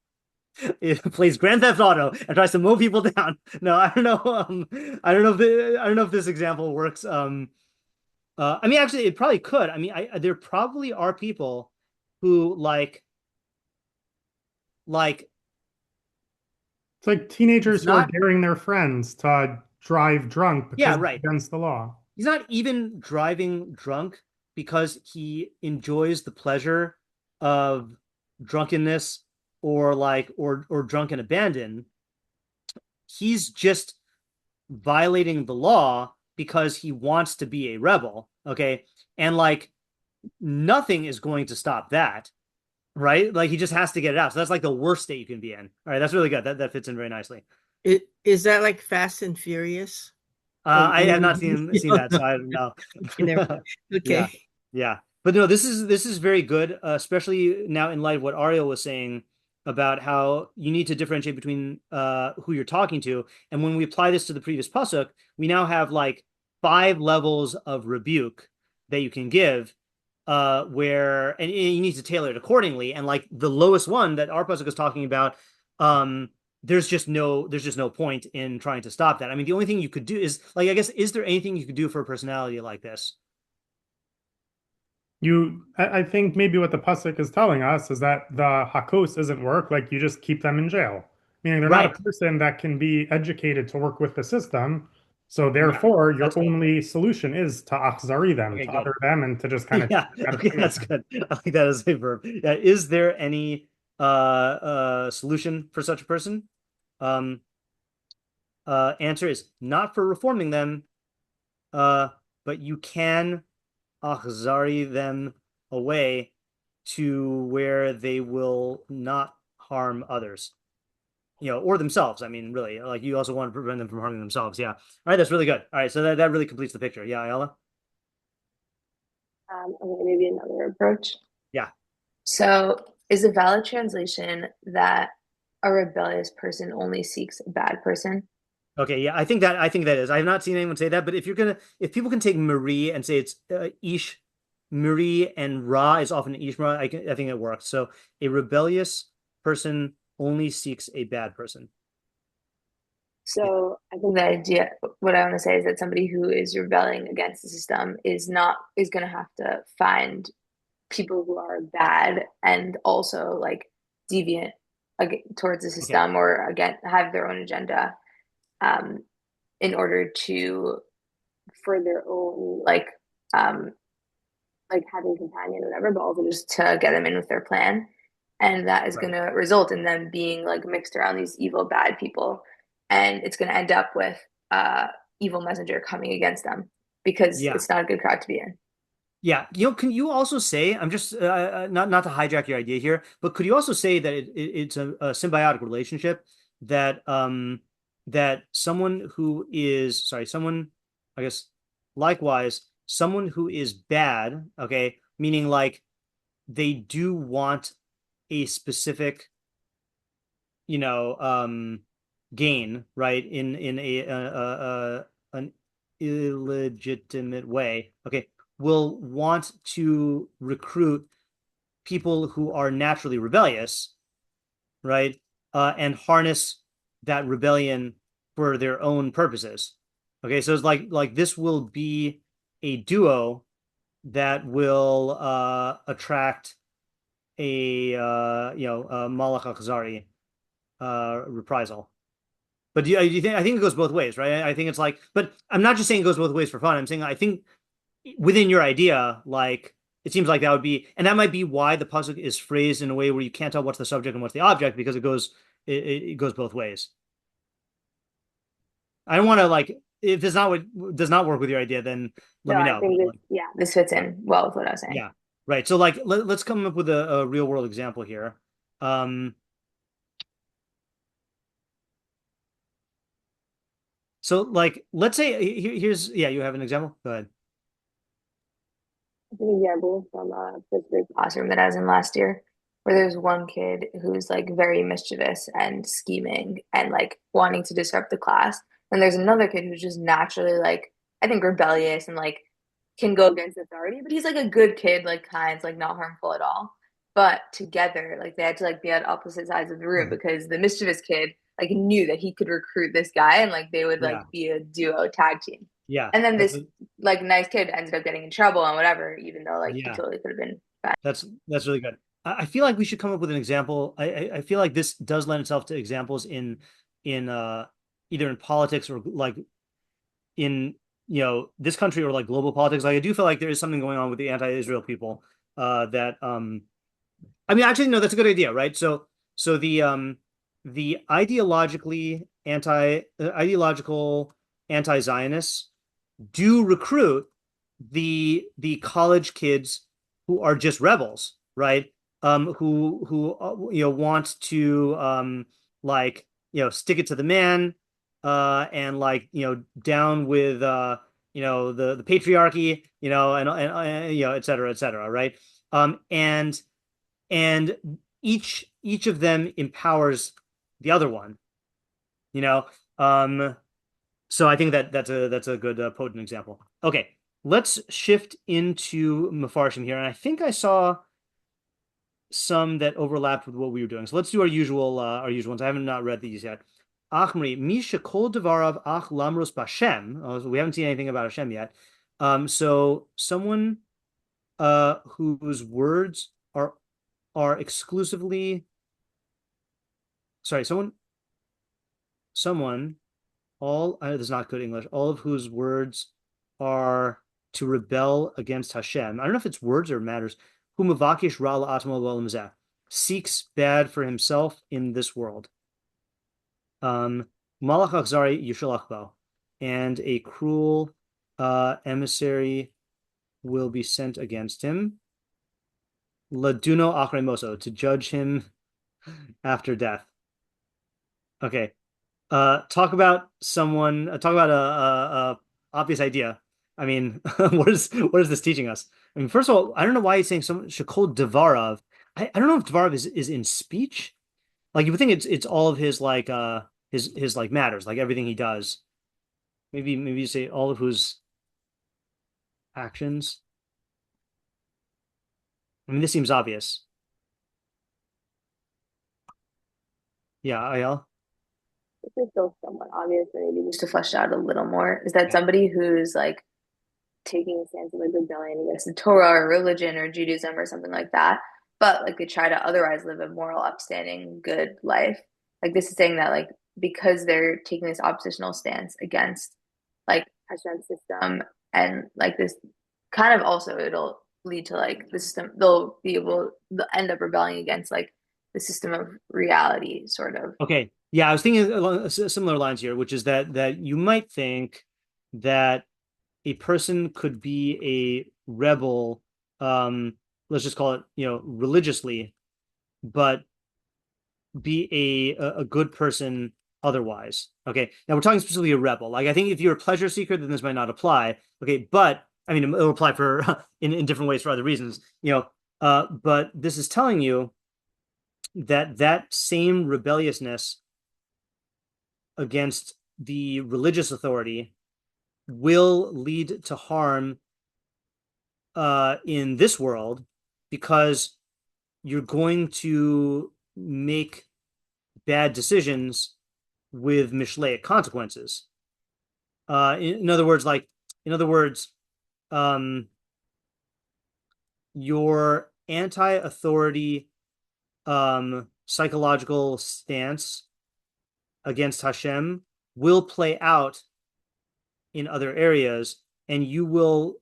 it plays Grand Theft Auto and tries to mow people down. No, I don't know. I don't know if this example works. I mean, actually, it probably could. I mean, there probably are people who like it's like teenagers who are daring their friends to drive drunk because it's against the law. He's not even driving drunk because he enjoys the pleasure of drunkenness or drunken abandon. He's just violating the law because he wants to be a rebel. Okay. And like nothing is going to stop that. Right? Like he just has to get it out. So that's like the worst state you can be in. All right, that's really good. That fits in very nicely. Is that like Fast and Furious? I have not seen that, so I don't know. Okay. Yeah. But no, this is very good, especially now in light of what Ariel was saying about how you need to differentiate between who you're talking to. And when we apply this to the previous pasuk, we now have like 5 levels of rebuke that you can give, where and you need to tailor it accordingly. And like the lowest one that our pasuk is talking about, there's just no point in trying to stop that. I mean, the only thing you could do is like, I guess, is there anything you could do for a personality like this? I think maybe what the pasuk is telling us is that the hakos doesn't work. Like you just keep them in jail, meaning they're not a person that can be educated to work with the system. So therefore, your only solution is to achzari them, to utter them, and to just kind of okay, that's good. I like that as a verb. Yeah, is there any solution for such a person? Answer is not for reforming them, but you can achzari them away to where they will not harm others, or themselves. I mean, really, like you also want to prevent them from harming themselves. Yeah. All right, that's really good. All right, so that really completes the picture. Yeah, Ayala? Okay, maybe another approach. Yeah. So is a valid translation that a rebellious person only seeks a bad person? Okay, yeah, I think that is. I have not seen anyone say that, but if people can take Marie and say it's Ish Marie and Ra is often Ish Ra, I think it works. So a rebellious person only seeks a bad person. So I think the idea, what I want to say is that somebody who is rebelling against the system is going to have to find people who are bad and also like deviant towards the system, or again have their own agenda, in order to, for their own like having companion or whatever, but also just to get them in with their plan. And that is going to result in them being like mixed around these evil, bad people. And it's going to end up with evil messenger coming against them because it's not a good crowd to be in. Yeah. Can you also say, I'm just not to hijack your idea here, but could you also say that it's a symbiotic relationship that that someone who is, I guess, likewise, someone who is bad, okay, meaning like they do want a specific, gain, right, in an illegitimate way, okay, will want to recruit people who are naturally rebellious, right, and harness that rebellion for their own purposes. Okay, so it's like this will be a duo that will attract a Malach Akhzari reprisal. But do you think? I think it goes both ways, right? I think it's like, but I'm not just saying it goes both ways for fun. I'm saying I think within your idea, like it seems like that would be, and that might be why the pasuk is phrased in a way where you can't tell what's the subject and what's the object, because it goes both ways. I don't want to like, if this does not work with your idea, then let me know. I think this fits in well with what I was saying. Yeah, right. So like, let's come up with a real world example here. So like, let's say here's you have an example. Go ahead. An example from a fifth-grade classroom that I was in last year, where there's one kid who's like very mischievous and scheming and like wanting to disrupt the class. And there's another kid who's just naturally like, I think, rebellious and like can go against authority, but he's like a good kid, like kind, like not harmful at all. But together, like they had to like be at opposite sides of the room because the mischievous kid like knew that he could recruit this guy and like they would like be a duo tag team. Yeah. And then this like nice kid ended up getting in trouble and whatever, even though like he totally could have been bad. That's really good. I feel like we should come up with an example. I feel like this does lend itself to examples in either in politics or like in this country or like global politics. Like I do feel like there is something going on with the anti-Israel people that I mean actually no, that's a good idea, right? So the ideological anti-Zionists do recruit the college kids who are just rebels, right? Who want to like stick it to the man, and like down with the patriarchy, and et cetera, right? And each of them empowers the other one, So I think that's a good potent example. Okay, let's shift into meforshim here, and I think I saw some that overlapped with what we were doing. So let's do our usual ones. I haven't not read these yet. Achmri, Misha Kol Devarav Ach Lamros Bashem. So we haven't seen anything about Hashem yet. So someone whose words are exclusively someone this is not good English, all of whose words are to rebel against Hashem. I don't know if it's words or matters. Hu mavakish ra la'atmo b'olam zeh, seeks bad for himself in this world. Malach achzari yushalach bo, and a cruel emissary will be sent against him. Laduno achrei moso, to judge him after death. Okay. Talk about a obvious idea. I mean, what is this teaching us? I mean, first of all, I don't know why he's saying some shekol devarav. I don't know if devarav is in speech. Like you would think it's all of his his like matters, like everything he does. Maybe you say all of whose actions. I mean, this seems obvious. Yeah, Ayel. This is still somewhat obvious, but maybe just to flesh it out a little more, is that somebody who's like taking a stance of like rebellion against the Torah or religion or Judaism or something like that, but like they try to otherwise live a moral, upstanding, good life. Like this is saying that like because they're taking this oppositional stance against like Hashem's system and like this kind of also it'll lead to like the system, they'll end up rebelling against like the system of reality, sort of. Okay. Yeah, I was thinking along similar lines here, which is that you might think that a person could be a rebel, let's just call it, religiously, but be a good person otherwise. Okay. Now we're talking specifically a rebel. Like I think if you're a pleasure seeker, then this might not apply. Okay, but I mean it'll apply for in different ways for other reasons. But this is telling you that same rebelliousness against the religious authority will lead to harm in this world, because you're going to make bad decisions with mishleic consequences. In other words, your anti-authority psychological stance against Hashem will play out in other areas, and you will,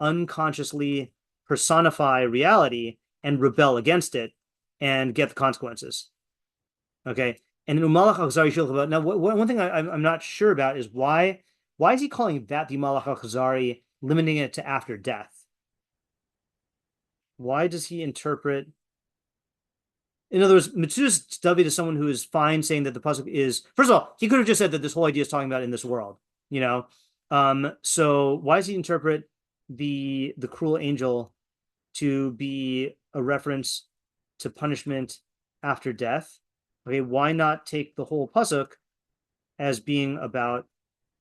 unconsciously personify reality and rebel against it and get the consequences. Okay. And Malach Achzari, now one thing I'm not sure about is why is he calling that the Malach Achzari, limiting it to after death? Why does he interpret? In other words, Metzudas David is someone who is fine saying that the pasuk is, first of all, he could have just said that this whole idea is talking about in this world, So why does he interpret the cruel angel to be a reference to punishment after death? Okay, why not take the whole pasuk as being about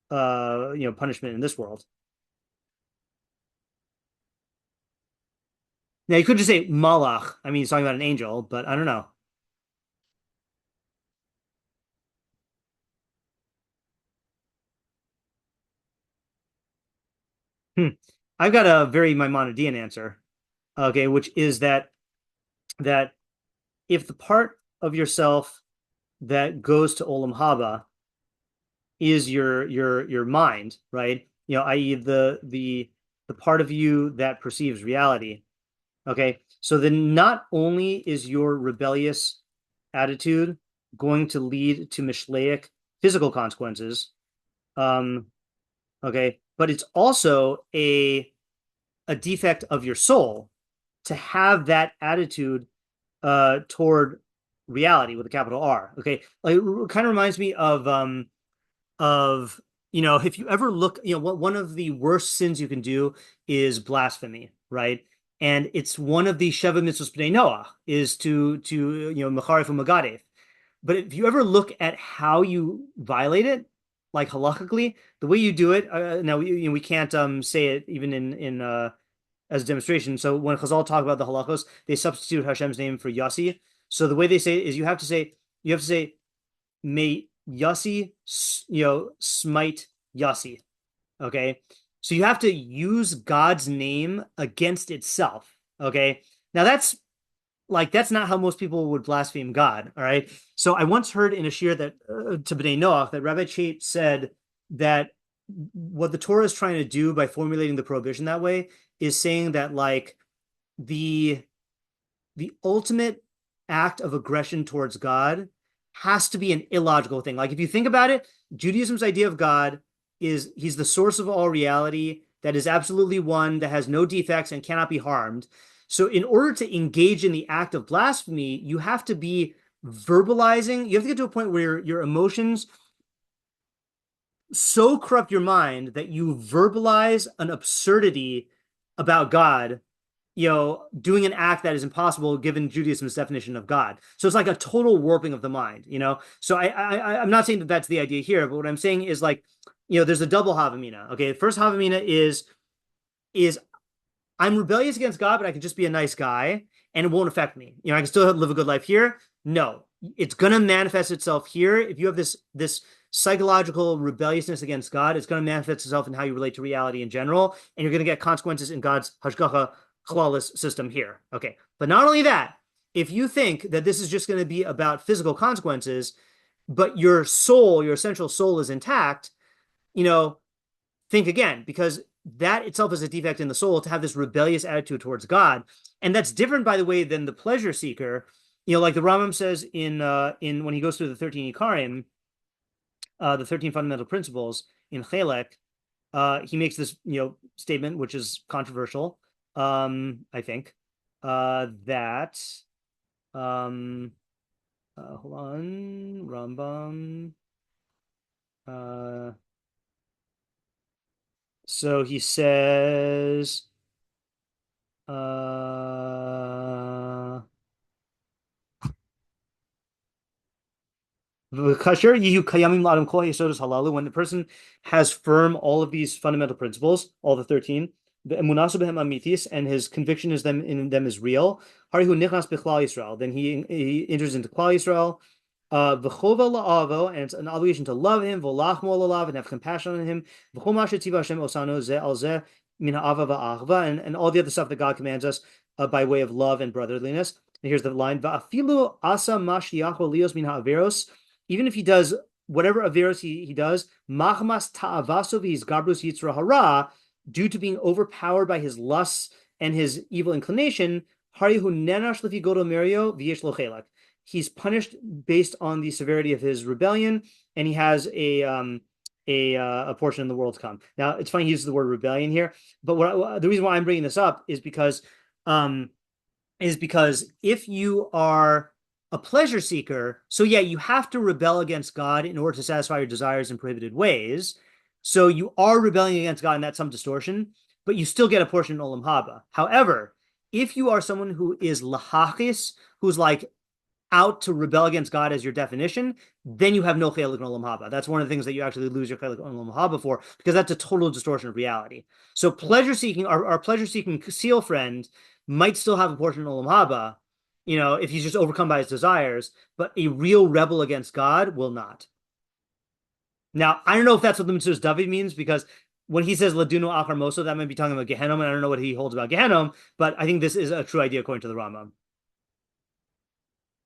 punishment in this world? Now you could just say malach. I mean, he's talking about an angel, but I don't know. I've got a very Maimonidean answer, okay, which is that if the part of yourself that goes to Olam Haba is your mind, right? I.e. the part of you that perceives reality. Okay, so then not only is your rebellious attitude going to lead to mishleic physical consequences, okay, but it's also a defect of your soul to have that attitude toward reality with a capital R. Okay, like it kind of reminds me of if you ever look, one of the worst sins you can do is blasphemy, right? And it's one of the Sheva mitzvos b'nei Noach is to mecharif u'megadef. But if you ever look at how you violate it, like halakhically, the way you do it, now we can't say it even in as a demonstration. So when Chazal talk about the halachos, they substitute Hashem's name for Yassi. So the way they say it is you have to say may Yassi smite Yassi. Okay, so you have to use God's name against itself. Okay, now that's not how most people would blaspheme God. All right. So I once heard in a shiur that to B'nai Noach that Rabbi Chait said that what the Torah is trying to do by formulating the prohibition that way is saying that like the ultimate act of aggression towards God has to be an illogical thing. Like if you think about it, Judaism's idea of God is he's the source of all reality, that is absolutely one, that has no defects and cannot be harmed. So in order to engage in the act of blasphemy, you have to be verbalizing. You have to get to a point where your emotions so corrupt your mind that you verbalize an absurdity about God, doing an act that is impossible given Judaism's definition of God. So it's like a total warping of the mind, So I'm not saying that that's the idea here, but what I'm saying is like, there's a double havamina. Okay, the first havamina is I'm rebellious against God, but I can just be a nice guy and it won't affect me. I can still live a good life here. No, it's going to manifest itself here. If you have this psychological rebelliousness against God, it's going to manifest itself in how you relate to reality in general. And you're going to get consequences in God's hashgacha klawless system here. Okay. But not only that, if you think that this is just going to be about physical consequences, but your soul, your essential soul is intact, think again, because that itself is a defect in the soul to have this rebellious attitude towards God. And that's different, by the way, than the pleasure seeker. Like the Rambam says in when he goes through the 13 Ikarim, the 13 fundamental principles in Chelek, he makes this, statement, which is controversial, I think, that, hold on, Rambam, so he says, when the person has firm all of these fundamental principles, all the 13, and his conviction in them is real, then he enters into Klal Yisrael. And it's an obligation to love him, and have compassion on him, and all the other stuff that God commands us by way of love and brotherliness. And here's the line: even if he does whatever averos he does, due to being overpowered by his lusts and his evil inclination, he's punished based on the severity of his rebellion, and he has a portion in the world to come. Now, it's funny he uses the word rebellion here, but the reason why I'm bringing this up is because if you are a pleasure seeker, so yeah, you have to rebel against God in order to satisfy your desires in prohibited ways. So you are rebelling against God, and that's some distortion, but you still get a portion in Olam Haba. However, if you are someone who is lahachis, who's like out to rebel against God as your definition, then you have no chelik in Olam Haba. That's one of the things that you actually lose your chelik in Olam Haba for, because that's a total distortion of reality. So pleasure seeking, our pleasure seeking seal friend might still have a portion in Olam Haba, if he's just overcome by his desires, but a real rebel against God will not. Now, I don't know if that's what the Mitzvah's David means, because when he says Ladunu Achar Moso, that might be talking about Gehenom, and I don't know what he holds about Gehenom, but I think this is a true idea according to the Rambam.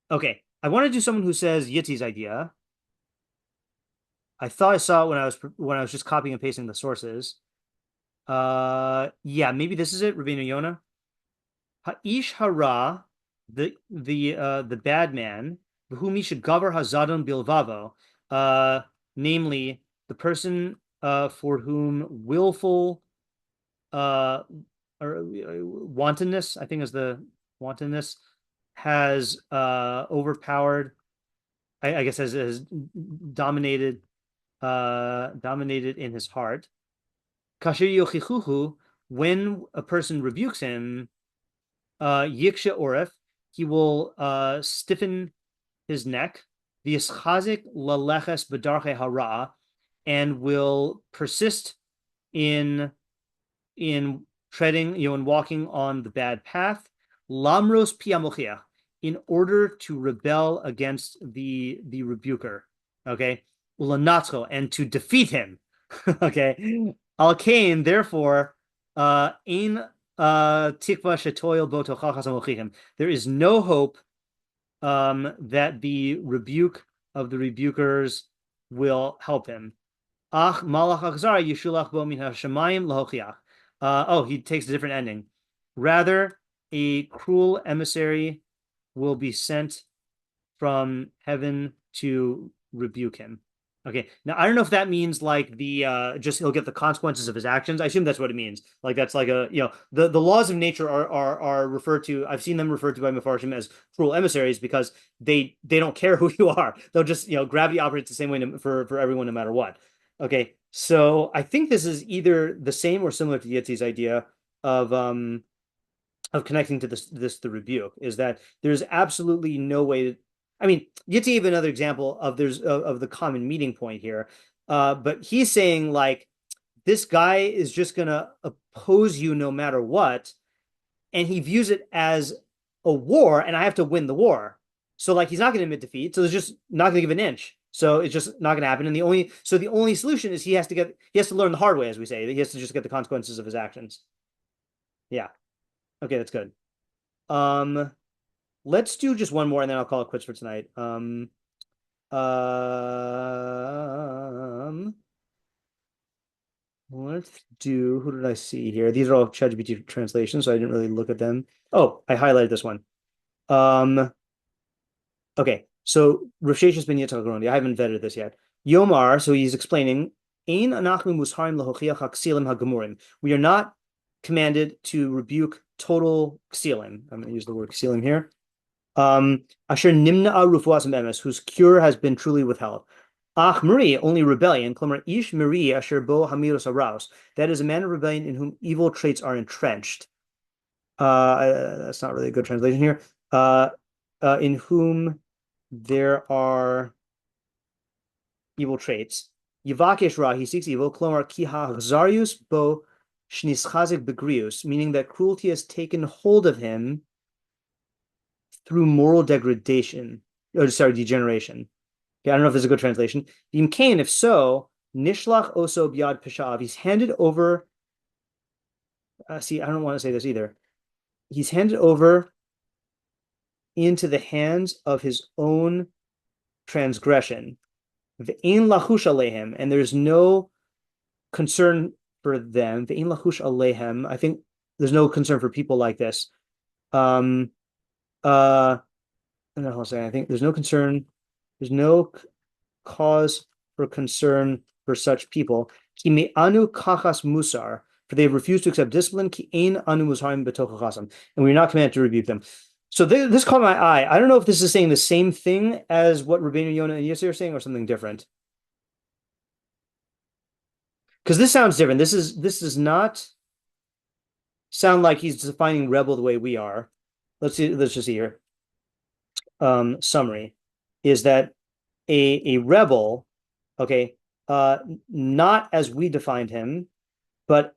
Okay, I want to do someone who says Yitzi's idea. I thought I saw it when I was just copying and pasting the sources. Yeah, maybe this is it, Revina Yona. Ha'ish hara, the bad man, whom he should gavar hazadon bilvavo, namely the person for whom willful or wantonness, I think is the wantonness, has overpowered, I guess has dominated dominated in his heart. Kasher yochichuhu, when a person rebukes him, yiksha oref, he will stiffen his neck, v'yischazik laleches b'darche hara, and will persist in treading, in walking on the bad path, lamros piamochiach, in order to rebel against the rebuker, okay, ulanatzo, and to defeat him, okay. Al kain, therefore, ein tikva shetoil bo tochachas amochichem. There is no hope that the rebuke of the rebukers will help him. Ach malach achzara yishulach bo min hashamayim lahochiach. He takes a different ending. Rather, a cruel emissary will be sent from heaven to rebuke him. Okay, now I don't know if that means like the just he'll get the consequences of his actions. I assume that's what it means. Like that's like a, the laws of nature are referred to. I've seen them referred to by meforshim as cruel emissaries because they don't care who you are. They'll just, gravity operates the same way for everyone no matter what. Okay, so I think this is either the same or similar to Yitzi's idea of connecting to the rebuke, is that there's absolutely no way. I mean, Yitzi gave another example of the common meeting point here, but he's saying like this guy is just gonna oppose you no matter what, and he views it as a war, and I have to win the war. So like he's not going to admit defeat, so there's just not going to give an inch. So it's just not going to happen. And the only solution is he has to learn the hard way, as we say. He has to just get the consequences of his actions. Yeah. Okay, that's good. Let's do just one more, and then I'll call it quits for tonight. Let's do, who did I see here? These are all ChatGPT translations, so I didn't really look at them. Oh, I highlighted this one. Okay, so Rav Sheshes ben Yitzchak Grondy, I haven't vetted this yet. Yomar, so he's explaining, Ein anachnu musharim lahochiach haksilim hagemurim. We are not commanded to rebuke total ksilim. I'm going to use the word ksilim here. Asher nimna'a rufuas emes, whose cure has been truly withheld. Ach Marie, only rebellion. Klomer ish Marie asher bo hamiros araus. That is a man of rebellion in whom evil traits are entrenched. That's not really a good translation here. In whom there are evil traits. Yivakesh ra, he seeks evil. Klomer ki ha'achzarius bo shnischazik begrius, meaning that cruelty has taken hold of him through moral degeneration. Okay, I don't know if this is a good translation. Bimkain, if so, nishlach oso biad peshav, he's handed over. I don't want to say this either. He's handed over into the hands of his own transgression. Ve'ein lachush alehem, and there's no concern for them. Ve'ein lachush alehem. I think there's no concern for people like this. I think there's no concern. There's no cause for concern for such people. Ki me'anu kachas musar, for they have refused to accept discipline. Ki ein anu musharim b'toch chasam, and we're not commanded to rebuke them. So this caught my eye. I don't know if this is saying the same thing as what Rבינו, Yona, and Yossi are saying, or something different. Because this sounds different. This does not sound like he's defining rebel the way we are. Let's just see here. Summary is that a rebel, okay, not as we defined him, but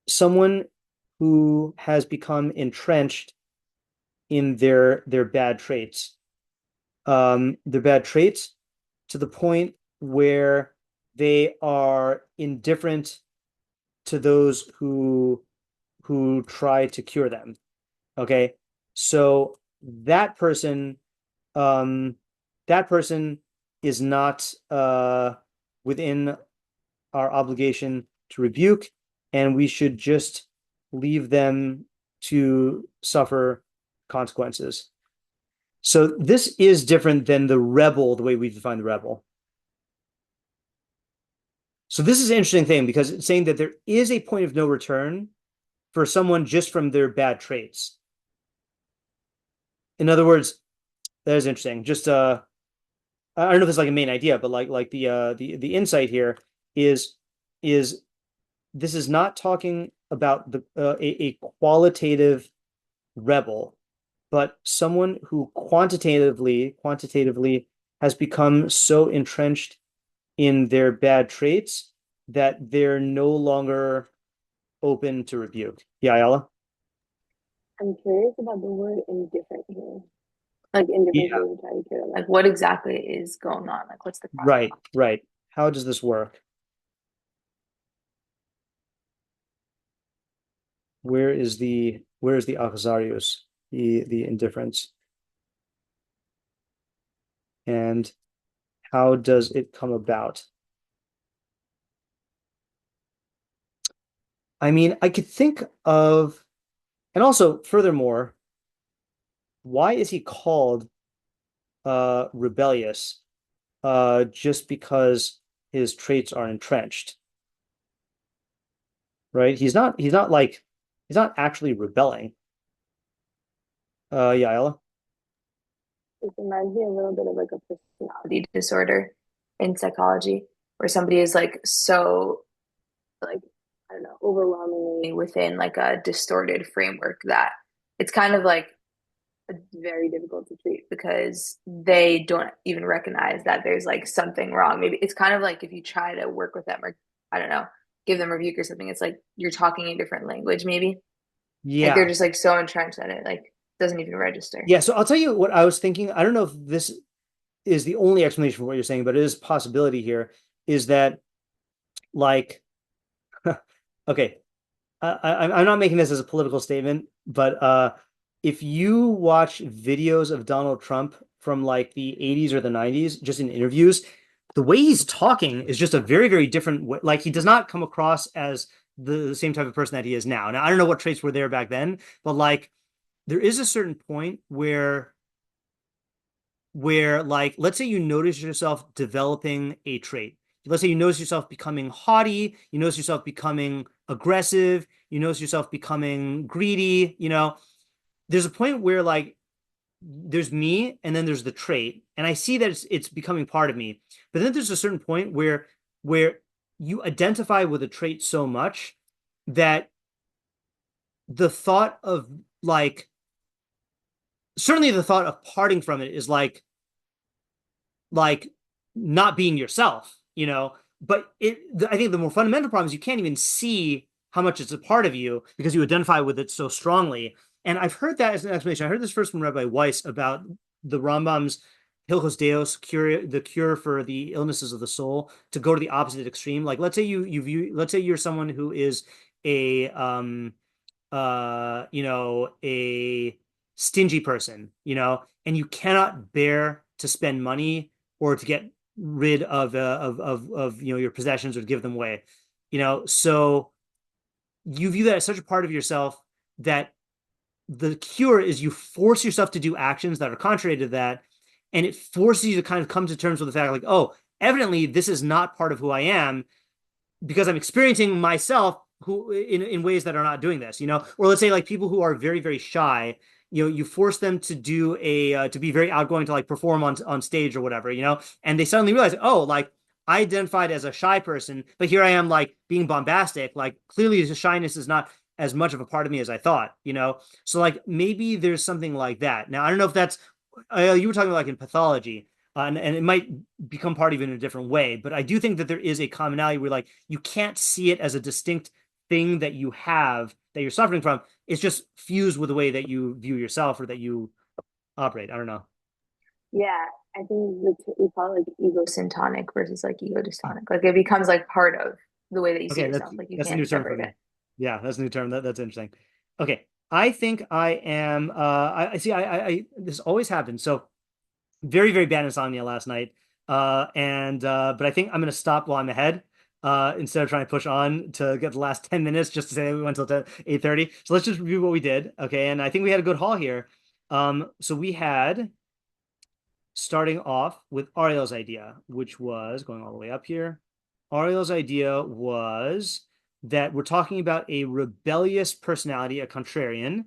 someone who has become entrenched in their bad traits, to the point where they are indifferent to those who try to cure them. Okay, so that person is not within our obligation to rebuke, and we should just leave them to suffer consequences. So this is different than the rebel, the way we define the rebel. So this is an interesting thing, because it's saying that there is a point of no return for someone just from their bad traits. In other words, that is interesting. Just I don't know if it's like a main idea, but like the insight here is this is not talking about a qualitative rebel, but someone who quantitatively has become so entrenched in their bad traits that they're no longer open to rebuke. Yeah, Ayala? I'm curious about the word indifferent here. Like indifferent Yeah. to try to kill. Like what exactly is going on? Like what's the problem? Right. How does this work? Where is the Achzarius, the indifference? And how does it come about? I mean, I could think of, and also furthermore, why is he called rebellious? Just because his traits are entrenched, right? He's not actually rebelling. Yeah, Ella? It reminds me a little bit of like a personality disorder in psychology, where somebody is like so like I don't know, overwhelmingly within like a distorted framework that it's kind of like very difficult to treat because they don't even recognize that there's like something wrong. Maybe it's kind of like if you try to work with them or I don't know, give them a rebuke or something, it's like you're talking a different language, maybe. Like they're Yeah. just like so entrenched that it like doesn't even register. Yeah, so I'll tell you what I was thinking. I don't know if this is the only explanation for what you're saying, but it is a possibility here, is that like okay, I'm not making this as a political statement, but if you watch videos of Donald Trump from like the 80s or the 90s, just in interviews, the way he's talking is just a very, very different way. Like he does not come across as the same type of person that he is now. Now, I don't know what traits were there back then, but like there is a certain point where like let's say you notice yourself developing a trait. Let's say you notice yourself becoming haughty, you notice yourself becoming aggressive, you notice yourself becoming greedy, there's a point where like there's me and then there's the trait, and I see that it's becoming part of me. But then there's a certain point where you identify with a trait so much that the thought of like certainly the thought of parting from it is like not being yourself, but I think the more fundamental problem is you can't even see how much it's a part of you because you identify with it so strongly. And I've heard that as an explanation. I heard this first from Rabbi Weiss about the Rambam's Hilchos Deos the cure for the illnesses of the soul, to go to the opposite extreme. Like let's say let's say you're someone who is a a stingy person, and you cannot bear to spend money or to get rid of your possessions or to give them away, so you view that as such a part of yourself that the cure is you force yourself to do actions that are contrary to that, and it forces you to kind of come to terms with the fact like, oh, evidently this is not part of who I am because I'm experiencing myself who in ways that are not doing this, or let's say like people who are very, very shy, you force them to do to be very outgoing, to like perform on stage or whatever, and they suddenly realize, oh, like I identified as a shy person, but here I am like being bombastic. Like clearly the shyness is not as much of a part of me as I thought, so like maybe there's something like that. Now I don't know if that's you were talking like in pathology, and it might become part of it in a different way, but I do think that there is a commonality where like you can't see it as a distinct thing that you have that you're suffering from. It's just fused with the way that you view yourself or that you operate. I don't know. Yeah, I think we call it like egosyntonic versus like egodystonic. Like it becomes like part of the way that you see yourself. Like you that's a new can't term for separate me. it. Yeah, that's a new term. That's interesting. Okay, I think I am. I see. I this always happens. So very, very bad insomnia last night. But I think I'm gonna stop while I'm ahead. Instead of trying to push on to get the last 10 minutes just to say that we went till 8:30. So let's just review what we did. Okay, and I think we had a good haul here. So we had starting off with Ariel's idea, which was going all the way up here. Ariel's idea was that we're talking about a rebellious personality, a contrarian,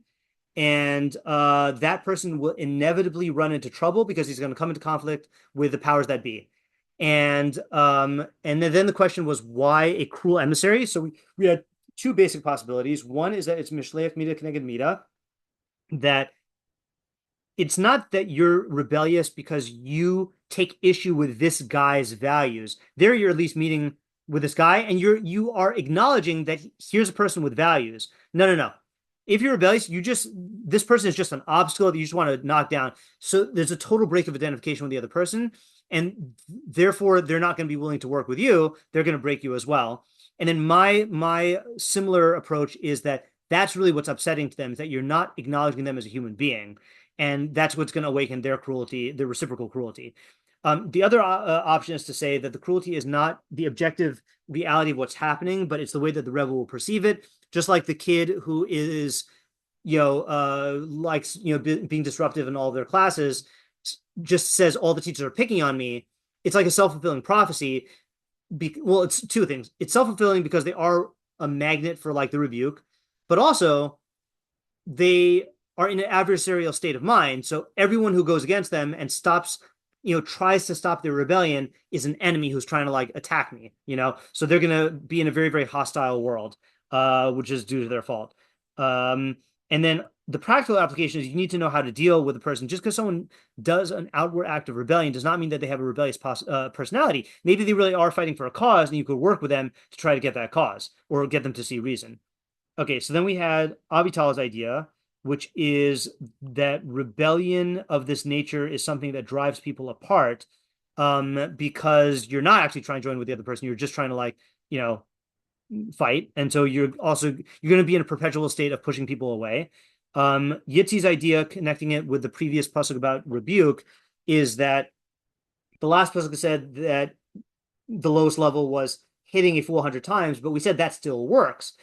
and that person will inevitably run into trouble because he's going to come into conflict with the powers that be. And then the question was, why a cruel emissary? So we had two basic possibilities. One is that it's mishleach mida keneged mida, that it's not that you're rebellious because you take issue with this guy's values. There you're at least meeting with this guy, and you are acknowledging that here's a person with values. No. If you're rebellious, this person is just an obstacle that you just want to knock down. So there's a total break of identification with the other person, and therefore they're not going to be willing to work with you. They're going to break you as well. And then my similar approach is that that's really what's upsetting to them, is that you're not acknowledging them as a human being. And that's what's going to awaken their cruelty, their reciprocal cruelty. The other option is to say that the cruelty is not the objective reality of what's happening, but it's the way that the rebel will perceive it. Just like the kid who is, likes, being disruptive in all of their classes, just says all the teachers are picking on me. It's like a self-fulfilling prophecy. Well, it's two things. It's self-fulfilling because they are a magnet for like the rebuke, but also they are in an adversarial state of mind. So everyone who goes against them and stops, tries to stop their rebellion is an enemy who's trying to like attack me, so they're going to be in a very, very hostile world, which is due to their fault. And then the practical application is you need to know how to deal with a person. Just because someone does an outward act of rebellion does not mean that they have a rebellious personality. Maybe they really are fighting for a cause, and you could work with them to try to get that cause or get them to see reason. Okay, so then we had Avital's idea, which is that rebellion of this nature is something that drives people apart, because you're not actually trying to join with the other person. You're just trying to fight. And so you're going to be in a perpetual state of pushing people away. Yitzi's idea, connecting it with the previous pasuk about rebuke, is that the last pasuk said that the lowest level was hitting a fool 100 times, but we said that still works.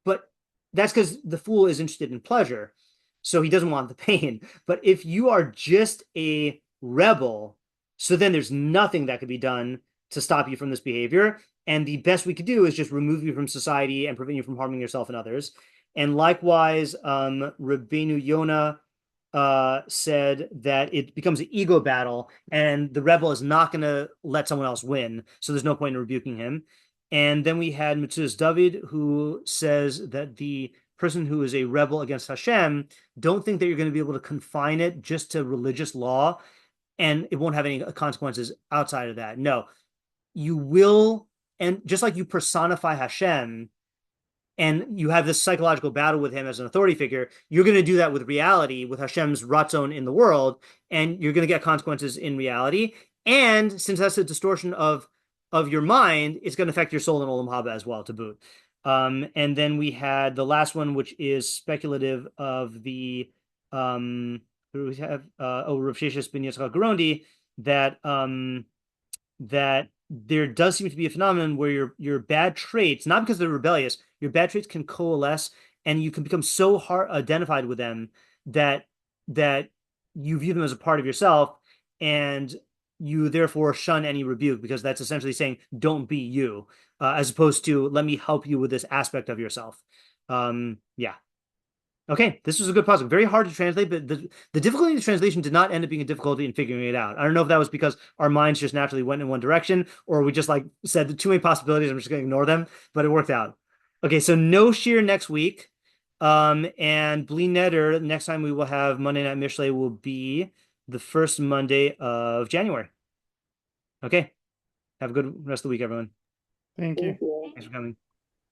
But that's because the fool is interested in pleasure, so he doesn't want the pain. But if you are just a rebel, so then there's nothing that could be done to stop you from this behavior. And the best we could do is just remove you from society and prevent you from harming yourself and others. And likewise, Rבינו Yona said that it becomes an ego battle, and the rebel is not going to let someone else win, so there's no point in rebuking him. And then we had Metzudas David, who says that the person who is a rebel against Hashem, don't think that you're going to be able to confine it just to religious law, and it won't have any consequences outside of that. No, you will, and just like you personify Hashem, and you have this psychological battle with him as an authority figure, you're going to do that with reality, with Hashem's ratzon in the world, and you're going to get consequences in reality. And since that's a distortion of your mind, it's going to affect your soul in Olam Haba as well, to boot. And then we had the last one, which is speculative of the we have Rav Sheshes ben Yitzchak Gorondi, that that there does seem to be a phenomenon where your bad traits, not because they're rebellious, your bad traits can coalesce, and you can become so hard identified with them that you view them as a part of yourself, and you therefore shun any rebuke, because that's essentially saying don't be you, as opposed to let me help you with this aspect of yourself. Yeah. Okay, this was a good pasuk. Very hard to translate, but the difficulty in the translation did not end up being a difficulty in figuring it out. I don't know if that was because our minds just naturally went in one direction, or we just said too many possibilities, I'm just going to ignore them, but it worked out. Okay, so no shiur next week. And Bli Neder, next time we will have Monday Night Mishlei will be the first Monday of January. Okay, have a good rest of the week, everyone. Thank you. Thanks for coming.